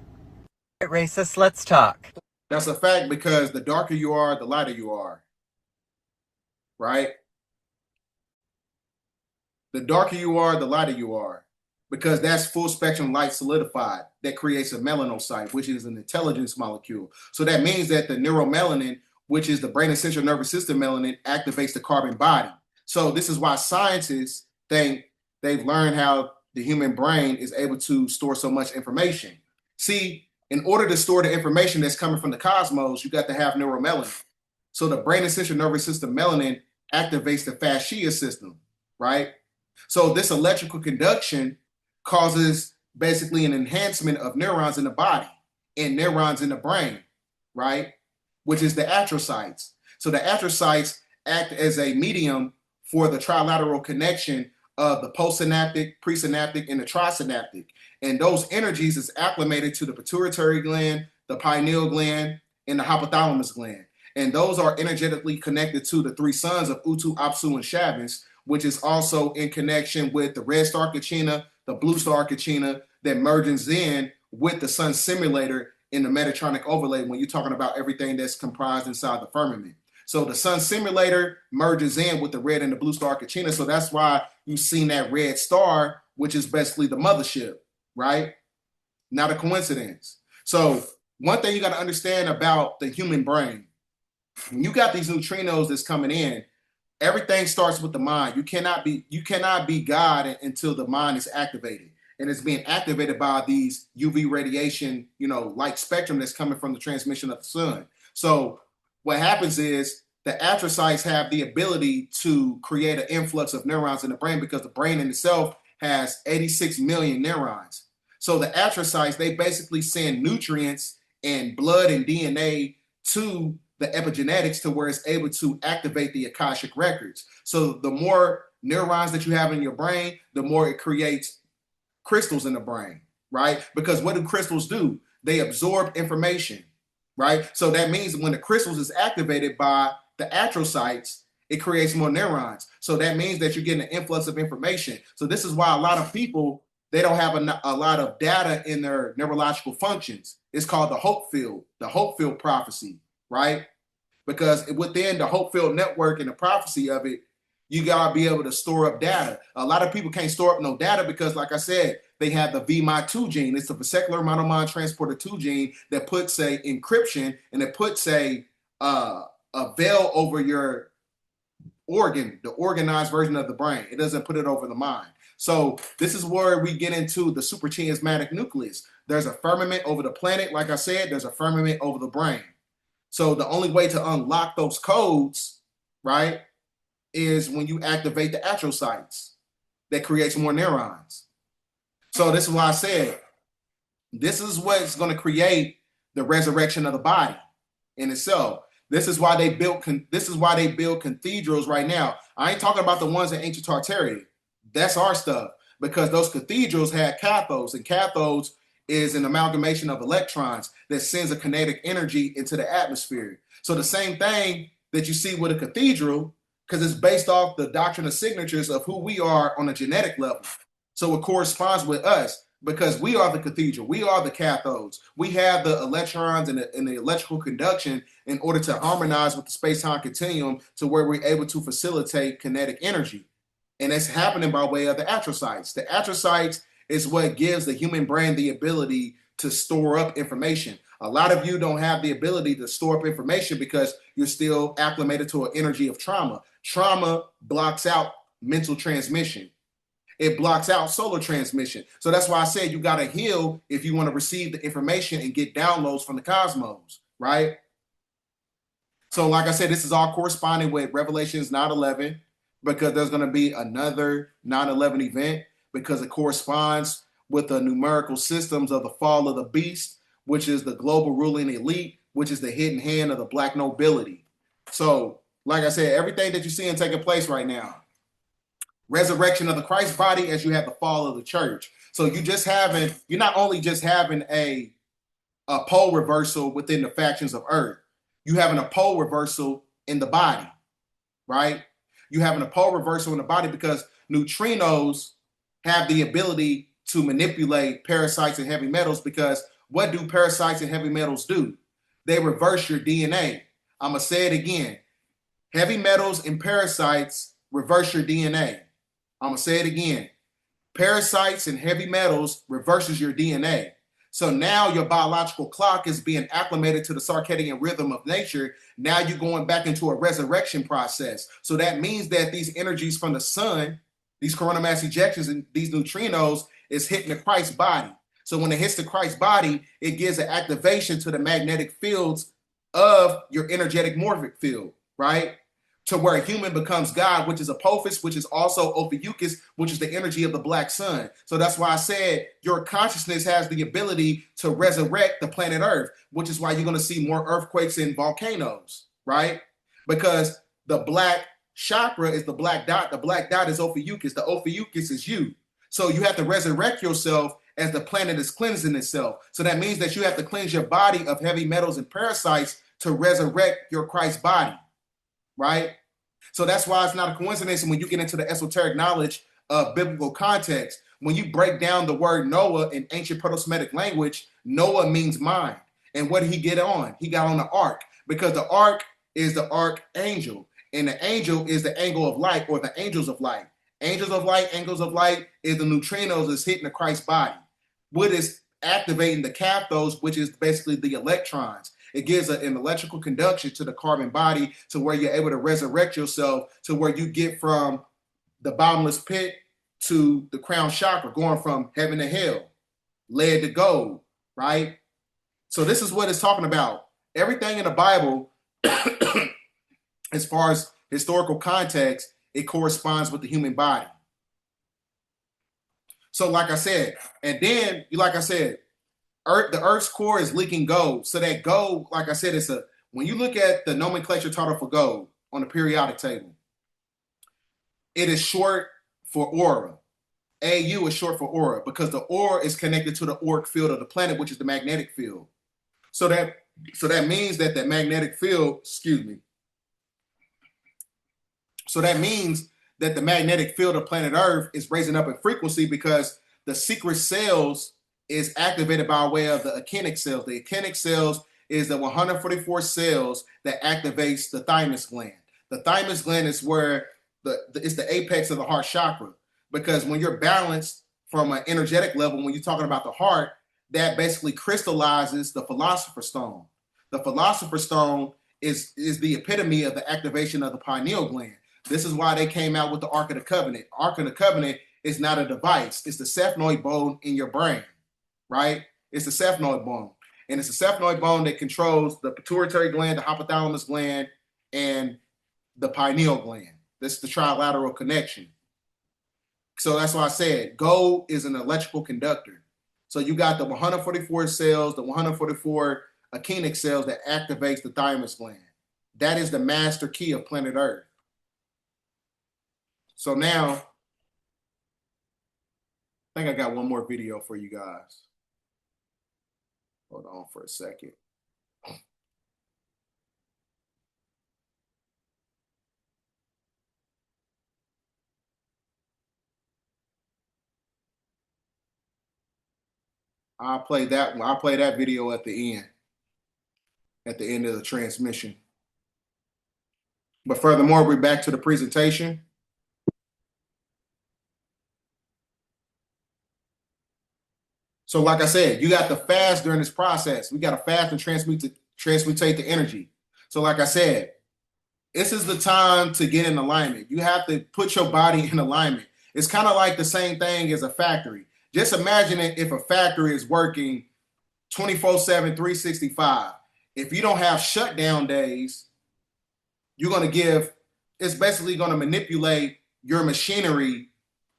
Racist, let's talk. That's a fact, because the darker you are, the lighter you are. Right? The darker you are, the lighter you are. Because that's full spectrum light solidified. That creates a melanocyte, which is an intelligence molecule. So that means that the neuromelanin, which is the brain and central nervous system melanin, activates the carbon body. So this is why scientists think they've learned how the human brain is able to store so much information. See, in order to store the information that's coming from the cosmos, you got to have neuromelanin. So the brain and central nervous system melanin activates the fascia system, right? So this electrical conduction causes basically an enhancement of neurons in the body and neurons in the brain, right? Which is the astrocytes. So the astrocytes act as a medium for the trilateral connection of the postsynaptic, presynaptic, and the trisynaptic. And those energies is acclimated to the pituitary gland, the pineal gland, and the hypothalamus gland. And those are energetically connected to the three sons of Utu, Apsu, and Shavas, which is also in connection with the red star Kachina, the blue star Kachina, that merges in with the sun simulator in the Metatronic overlay when you're talking about everything that's comprised inside the firmament. So the sun simulator merges in with the red and the blue star Kachina. So that's why you've seen that red star, which is basically the mothership, right? Not a coincidence. So one thing you got to understand about the human brain, when you got these neutrinos that's coming in, everything starts with the mind. You cannot be God until the mind is activated. And it's being activated by these UV radiation, light spectrum that's coming from the transmission of the sun. So what happens is the astrocytes have the ability to create an influx of neurons in the brain, because the brain in itself has 86 million neurons. So the astrocytes, they basically send nutrients and blood and DNA to the epigenetics to where it's able to activate the Akashic records. So the more neurons that you have in your brain, the more it creates crystals in the brain, right? Because what do crystals do? They absorb information, right? So that means when the crystals is activated by the astrocytes, it creates more neurons. So that means that you're getting an influx of information. So this is why a lot of people, they don't have a lot of data in their neurological functions. It's called the hope field prophecy, right? Because within the hope field network and the prophecy of it, you gotta be able to store up data. A lot of people can't store up no data because, like I said, they have the VMI2 gene. It's the vesicular monomind transporter 2 gene that puts a encryption and it puts a veil over your organ, the organized version of the brain. It doesn't put it over the mind. So this is where we get into the suprachiasmatic nucleus. There's a firmament over the planet. Like I said, there's a firmament over the brain. So the only way to unlock those codes, right, is when you activate the astrocytes that creates more neurons. So this is why I said, this is what's going to create the resurrection of the body in itself. This is why they build cathedrals right now. I ain't talking about the ones in ancient Tartaria. That's our stuff, because those cathedrals had cathodes, and cathodes is an amalgamation of electrons that sends a kinetic energy into the atmosphere. So the same thing that you see with a cathedral, because it's based off the doctrine of signatures of who we are on a genetic level. So it corresponds with us, because we are the cathedral. We are the cathodes. We have the electrons and the electrical conduction in order to harmonize with the space-time continuum to where we're able to facilitate kinetic energy. And it's happening by way of the astrocytes. The astrocytes is what gives the human brain the ability to store up information. A lot of you don't have the ability to store up information because you're still acclimated to an energy of trauma. Trauma blocks out mental transmission. It blocks out solar transmission. So that's why I said you got to heal if you want to receive the information and get downloads from the cosmos, right? So like I said, this is all corresponding with Revelations 9/11, because there's going to be another 9/11 event, because it corresponds with the numerical systems of the fall of the beast, which is the global ruling elite, which is the hidden hand of the black nobility. So like I said, everything that you're seeing taking place right now, resurrection of the Christ body as you have the fall of the church. So you're not only just having a pole reversal within the factions of earth, you having a pole reversal in the body, right? You having a pole reversal in the body because neutrinos have the ability to manipulate parasites and heavy metals, because what do parasites and heavy metals do? They reverse your DNA. I'm going to say it again. Heavy metals and parasites reverse your DNA. I'm going to say it again. Parasites and heavy metals reverses your DNA. So now your biological clock is being acclimated to the circadian rhythm of nature. Now you're going back into a resurrection process. So that means that these energies from the sun, these coronal mass ejections and these neutrinos is hitting the Christ body. So when it hits the Christ body, it gives an activation to the magnetic fields of your energetic morphic field, right? To where a human becomes God, which is Apophis, which is also Ophiuchus, which is the energy of the black sun. So that's why I said your consciousness has the ability to resurrect the planet Earth, which is why you're going to see more earthquakes and volcanoes, right? Because the black chakra is the black dot. The black dot is Ophiuchus. The Ophiuchus is you. So you have to resurrect yourself as the planet is cleansing itself. So that means that you have to cleanse your body of heavy metals and parasites to resurrect your Christ body, right? So that's why it's not a coincidence when you get into the esoteric knowledge of biblical context. When you break down the word Noah in ancient Proto-Semitic language, Noah means mind. And what did he get on? He got on the ark, because the ark is the archangel, and the angel is the angle of light, or the angels of light. Angels of light, angels of light is the neutrinos that's hitting the Christ body. What is activating the cathodes, which is basically the electrons. It gives an electrical conduction to the carbon body to where you're able to resurrect yourself, to where you get from the bottomless pit to the crown chakra, going from heaven to hell, lead to gold, right? So this is what it's talking about. Everything in the Bible, as far as historical context, it corresponds with the human body. So like I said, and then, like I said, the Earth's core is leaking gold. So that gold, like I said, when you look at the nomenclature title for gold on the periodic table, it is short for aura. AU is short for aura, because the aura is connected to the auric field of the planet, which is the magnetic field. So that means that the magnetic field, So that means that the magnetic field of planet Earth is raising up in frequency, because the secret cells is activated by way of the echinic cells. The echinic cells is the 144 cells that activates the thymus gland. The thymus gland is where it's the apex of the heart chakra, because when you're balanced from an energetic level, when you're talking about the heart, that basically crystallizes the philosopher's stone. The philosopher's stone is the epitome of the activation of the pineal gland. This is why they came out with the Ark of the Covenant. Ark of the Covenant is not a device. It's the sphenoid bone in your brain, right? It's the sphenoid bone. And it's the sphenoid bone that controls the pituitary gland, the hypothalamus gland, and the pineal gland. This is the trilateral connection. So that's why I said gold is an electrical conductor. So you got the 144 cells, the 144 echinic cells that activates the thymus gland. That is the master key of planet Earth. So now, I think I got one more video for you guys. Hold on for a second. I'll play that one. I'll play that video at the end of the transmission. But furthermore, we're back to the presentation. So like I said, you got to fast during this process. We got to fast and transmutate the energy. So like I said, this is the time to get in alignment. You have to put your body in alignment. It's kind of like the same thing as a factory. Just imagine it if a factory is working 24/7, 365. If you don't have shutdown days, it's basically going to manipulate your machinery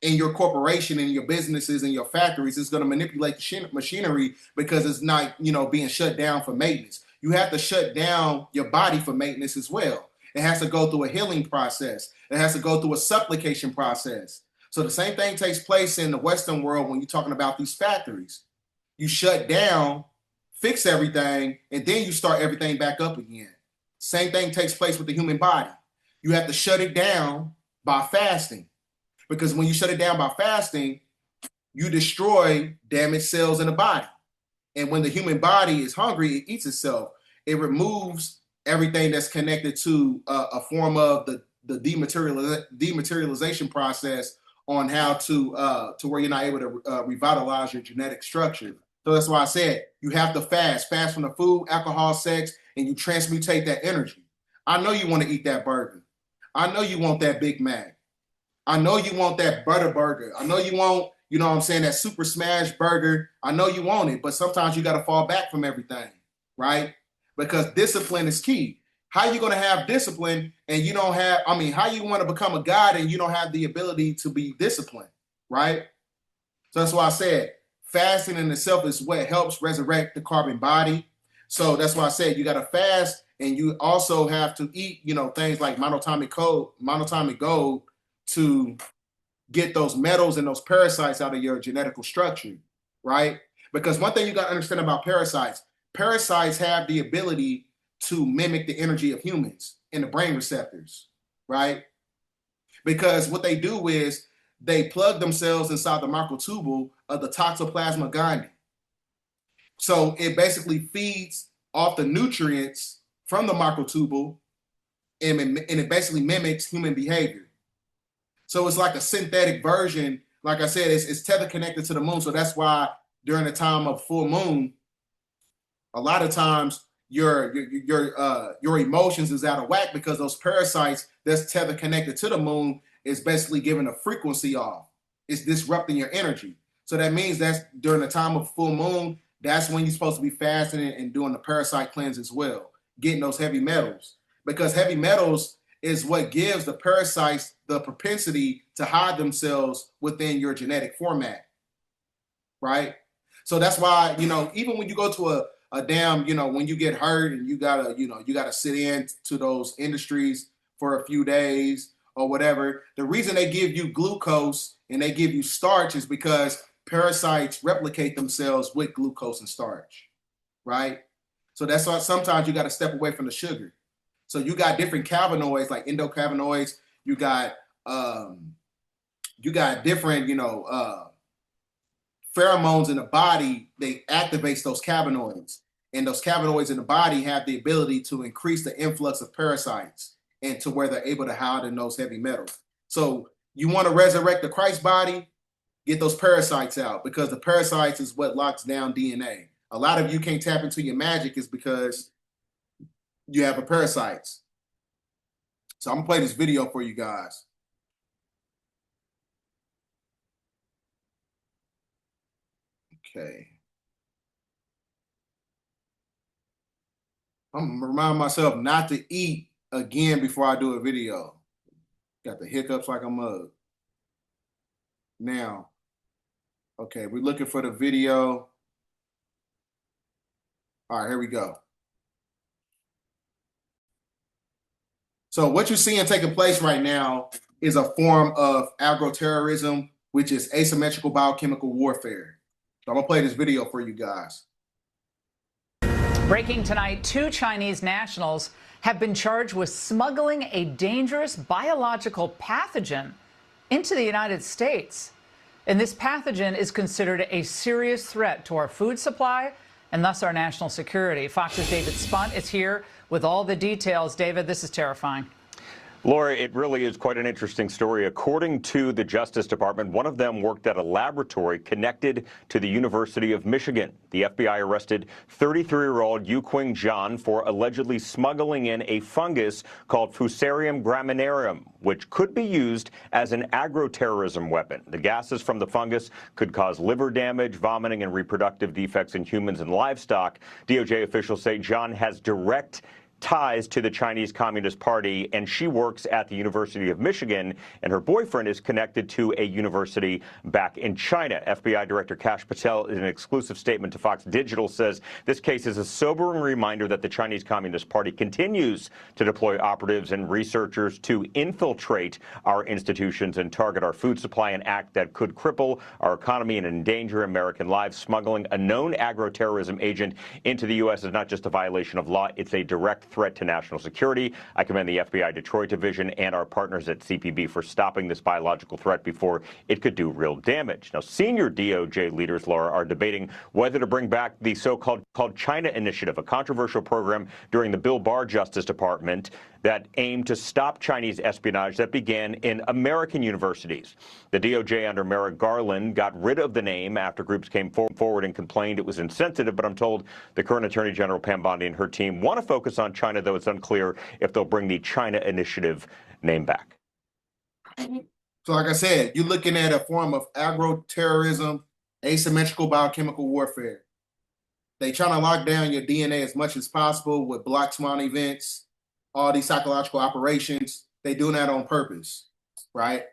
in your corporation, in your businesses, in your factories. It's going to manipulate the machinery because it's not, being shut down for maintenance. You have to shut down your body for maintenance as well. It has to go through a healing process. It has to go through a supplication process. So the same thing takes place in the Western world when you're talking about these factories. You shut down, fix everything, and then you start everything back up again. Same thing takes place with the human body. You have to shut it down by fasting. Because when you shut it down by fasting, you destroy damaged cells in the body. And when the human body is hungry, it eats itself. It removes everything that's connected to a form of the dematerialization process on how to where you're not able to revitalize your genetic structure. So that's why I said you have to fast from the food, alcohol, sex, and you transmutate that energy. I know you want to eat that burger. I know you want that Big Mac. I know you want that butter burger. I know you want, you know what I'm saying, that super smash burger. I know you want it, but sometimes you got to fall back from everything, right? Because discipline is key. How you going to have discipline and you don't have, how you want to become a god and you don't have the ability to be disciplined, right? So that's why I said fasting in itself is what helps resurrect the carbon body. So that's why I said you got to fast, and you also have to eat, things like monatomic gold to get those metals and those parasites out of your genetical structure, right? Because one thing you got to understand about parasites have the ability to mimic the energy of humans in the brain receptors, right? Because what they do is they plug themselves inside the microtubule of the Toxoplasma gondii. So it basically feeds off the nutrients from the microtubule, and it basically mimics human behavior. So it's like a synthetic version. Like I said, it's tether connected to the moon. So that's why during the time of full moon, a lot of times your emotions is out of whack, because those parasites that's tether connected to the moon is basically giving a frequency off. It's disrupting your energy. So that means that's during the time of full moon, that's when you're supposed to be fasting and doing the parasite cleanse as well, getting those heavy metals. Because heavy metals is what gives the parasites the propensity to hide themselves within your genetic format, right? So that's why, even when you go to a damn, when you get hurt and you gotta sit in to those industries for a few days or whatever, the reason they give you glucose and they give you starch is because parasites replicate themselves with glucose and starch, right? So that's why sometimes you got to step away from the sugar. So you got different cannabinoids like endocannabinoids. You got different, pheromones in the body. They activate those cannabinoids, and those cannabinoids in the body have the ability to increase the influx of parasites and to where they're able to hide in those heavy metals. So you want to resurrect the Christ body, get those parasites out, because the parasites is what locks down DNA. A lot of you can't tap into your magic is because you have a parasites. So I'm gonna play this video for you guys. Okay. I'm gonna remind myself not to eat again before I do a video. Got the hiccups like a mug. Now, okay, we're looking for the video. All right, here we go. So what you're seeing taking place right now is a form of agroterrorism, which is asymmetrical biochemical warfare. So I'm gonna play this video for you guys. Breaking tonight, 2 Chinese nationals have been charged with smuggling a dangerous biological pathogen into the United States. And this pathogen is considered a serious threat to our food supply and thus our national security. Fox's David Spunt is here with all the details. David, this is terrifying. Laura, it really is quite an interesting story. According to the Justice Department, one of them worked at a laboratory connected to the University of Michigan. The FBI arrested 33-year-old Yu Qing Zhan for allegedly smuggling in a fungus called Fusarium graminearum, which could be used as an agroterrorism weapon. The gases from the fungus could cause liver damage, vomiting, and reproductive defects in humans and livestock. DOJ officials say Zhan has direct ties to the Chinese Communist Party, and she works at the University of Michigan, and her boyfriend is connected to a university back in China. FBI Director Kash Patel, in an exclusive statement to Fox Digital, says this case is a sobering reminder that the Chinese Communist Party continues to deploy operatives and researchers to infiltrate our institutions and target our food supply, an act that could cripple our economy and endanger American lives. Smuggling a known agro-terrorism agent into the U.S. is not just a violation of law, it's a direct threat to national security. I commend the FBI Detroit Division and our partners at CPB for stopping this biological threat before it could do real damage. Now, senior DOJ leaders, Laura, are debating whether to bring back the so-called China Initiative, a controversial program during the Bill Barr Justice Department that aimed to stop Chinese espionage that began in American universities. The DOJ under Merrick Garland got rid of the name after groups came forward and complained it was insensitive, but I'm told the current Attorney General Pam Bondi and her team want to focus on China, though it's unclear if they'll bring the China Initiative name back. So like I said, you're looking at a form of agro-terrorism, asymmetrical biochemical warfare. They trying to lock down your DNA as much as possible with black swan events, all these psychological operations. They doing that on purpose, right?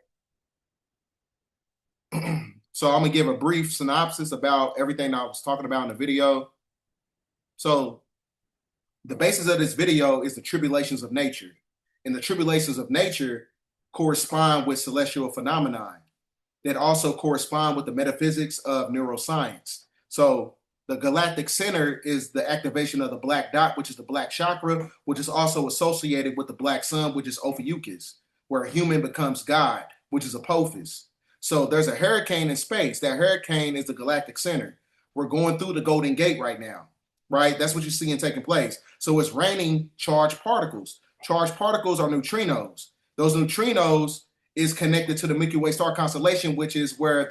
So I'm gonna give a brief synopsis about everything I was talking about in the video. So the basis of this video is the tribulations of nature. And the tribulations of nature correspond with celestial phenomenon that also correspond with the metaphysics of neuroscience. So the galactic center is the activation of the black dot, which is the black chakra, which is also associated with the black sun, which is Ophiuchus, where a human becomes God, which is Apophis. So there's a hurricane in space. That hurricane is the galactic center. We're going through the Golden Gate right now, right? That's what you're seeing taking place. So it's raining charged particles. Charged particles are neutrinos. Those neutrinos is connected to the Milky Way star constellation, which is where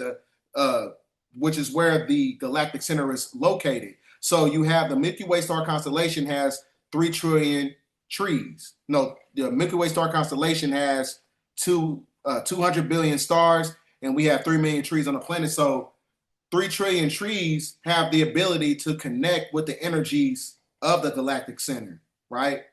the galactic center is located. So you have the Milky Way star constellation has 3 trillion trees. No, the Milky Way star constellation has 200 billion stars, and we have 3 million trees on the planet. So 3 trillion trees have the ability to connect with the energies of the galactic center, right?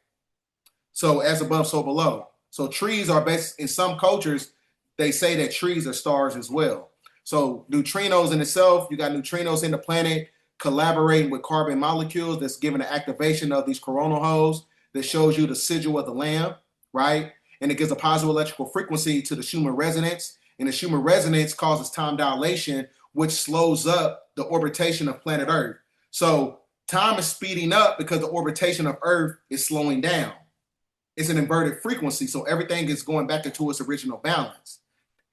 So as above, so below. So trees are best in some cultures, they say that trees are stars as well. So neutrinos in itself, you got neutrinos in the planet collaborating with carbon molecules that's giving an activation of these coronal holes that shows you the sigil of the lamb, right? And it gives a positive electrical frequency to the Schumann resonance. And the Schumann resonance causes time dilation, which slows up the orbitation of planet Earth. So time is speeding up because the orbitation of Earth is slowing down. It's an inverted frequency, so everything is going back into its original balance.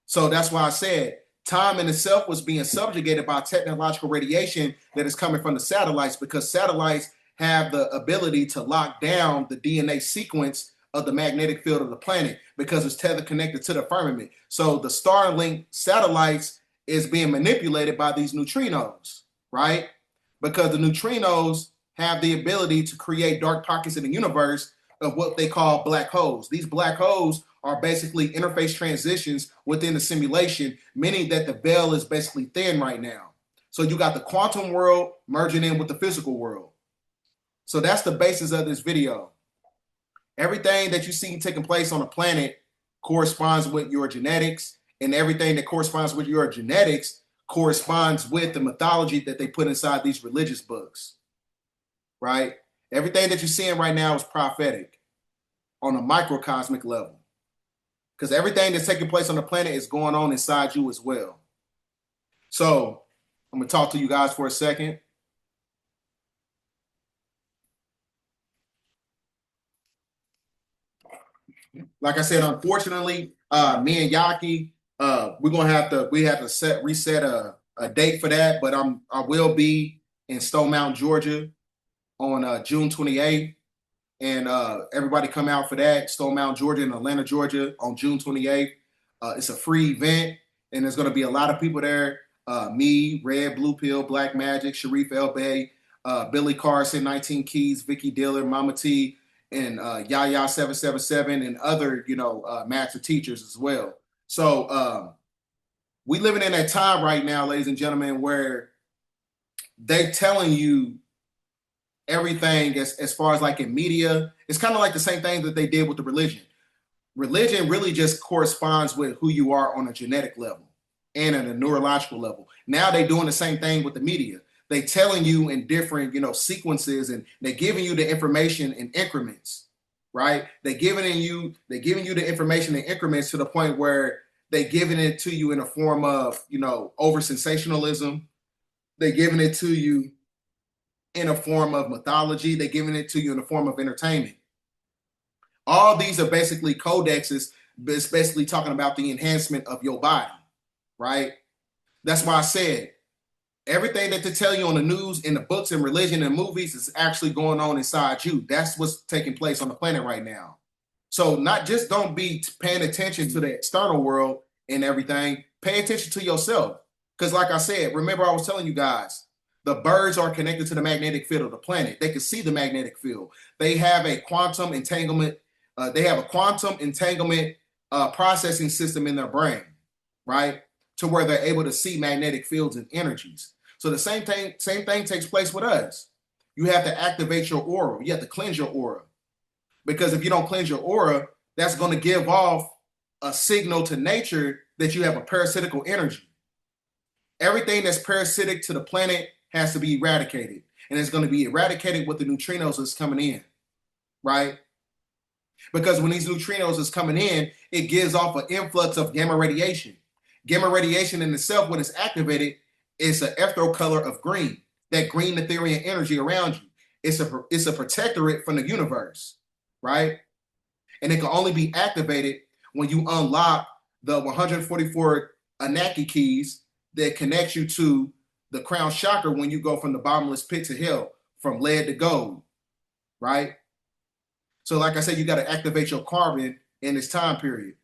So that's why I said time in itself was being subjugated by technological radiation that is coming from the satellites, because satellites have the ability to lock down the DNA sequence of the magnetic field of the planet because it's tethered connected to the firmament. So the Starlink satellites is being manipulated by these neutrinos, right? Because the neutrinos have the ability to create dark pockets in the universe of what they call black holes. These black holes are basically interface transitions within the simulation, meaning that the veil is basically thin right now. So you got the quantum world merging in with the physical world. So that's the basis of this video. Everything that you see taking place on the planet corresponds with your genetics, and everything that corresponds with your genetics corresponds with the mythology that they put inside these religious books, right? Everything that you're seeing right now is prophetic on a microcosmic level, because everything that's taking place on the planet is going on inside you as well. So I'm going to talk to you guys for a second. Like I said, unfortunately, me and Yaki, we have to reset a date for that, but I will be in Stone Mountain, Georgia on June 28th. And everybody come out for that. Stone Mountain, Georgia and Atlanta, Georgia on June 28th. It's a free event, and there's going to be a lot of people there. Me, Red, Blue Pill, Black Magic, Sharif El Bay, Billy Carson, 19 Keys, Vicky Diller, Mama T, and Yaya 777, and other, master teachers as well. So we living in that time right now, ladies and gentlemen, where they're telling you everything as far as like in media. It's kind of like the same thing that they did with the religion. Religion really just corresponds with who you are on a genetic level and at a neurological level. Now they're doing the same thing with the media. They telling you in different, sequences, and they're giving you the information in increments, right? They're giving you the information in increments to the point where they're giving it to you in a form of, over sensationalism. They're giving it to you in a form of mythology. They're giving it to you in a form of entertainment. All these are basically codexes, but it's basically talking about the enhancement of your body, right? That's why I said everything that they tell you on the news, in the books, and religion and movies is actually going on inside you. That's what's taking place on the planet right now. So not just don't be paying attention to the external world and everything. Pay attention to yourself. Because like I said, remember I was telling you guys, the birds are connected to the magnetic field of the planet. They can see the magnetic field. They have a quantum entanglement. Processing system in their brain, right? To where they're able to see magnetic fields and energies. So the same thing takes place with us. You have to activate your aura. You have to cleanse your aura. Because if you don't cleanse your aura, that's going to give off a signal to nature that you have a parasitical energy. Everything that's parasitic to the planet has to be eradicated. And it's going to be eradicated with the neutrinos that's coming in, right? Because when these neutrinos is coming in, it gives off an influx of gamma radiation. Gamma radiation in itself, when it's activated, is an ethereal color of green, that green Ethereum energy around you. It's a protectorate from the universe, right? And it can only be activated when you unlock the 144 Anunnaki keys that connects you to the crown chakra when you go from the bottomless pit to hell, from lead to gold, right? So like I said, you got to activate your carbon in this time period.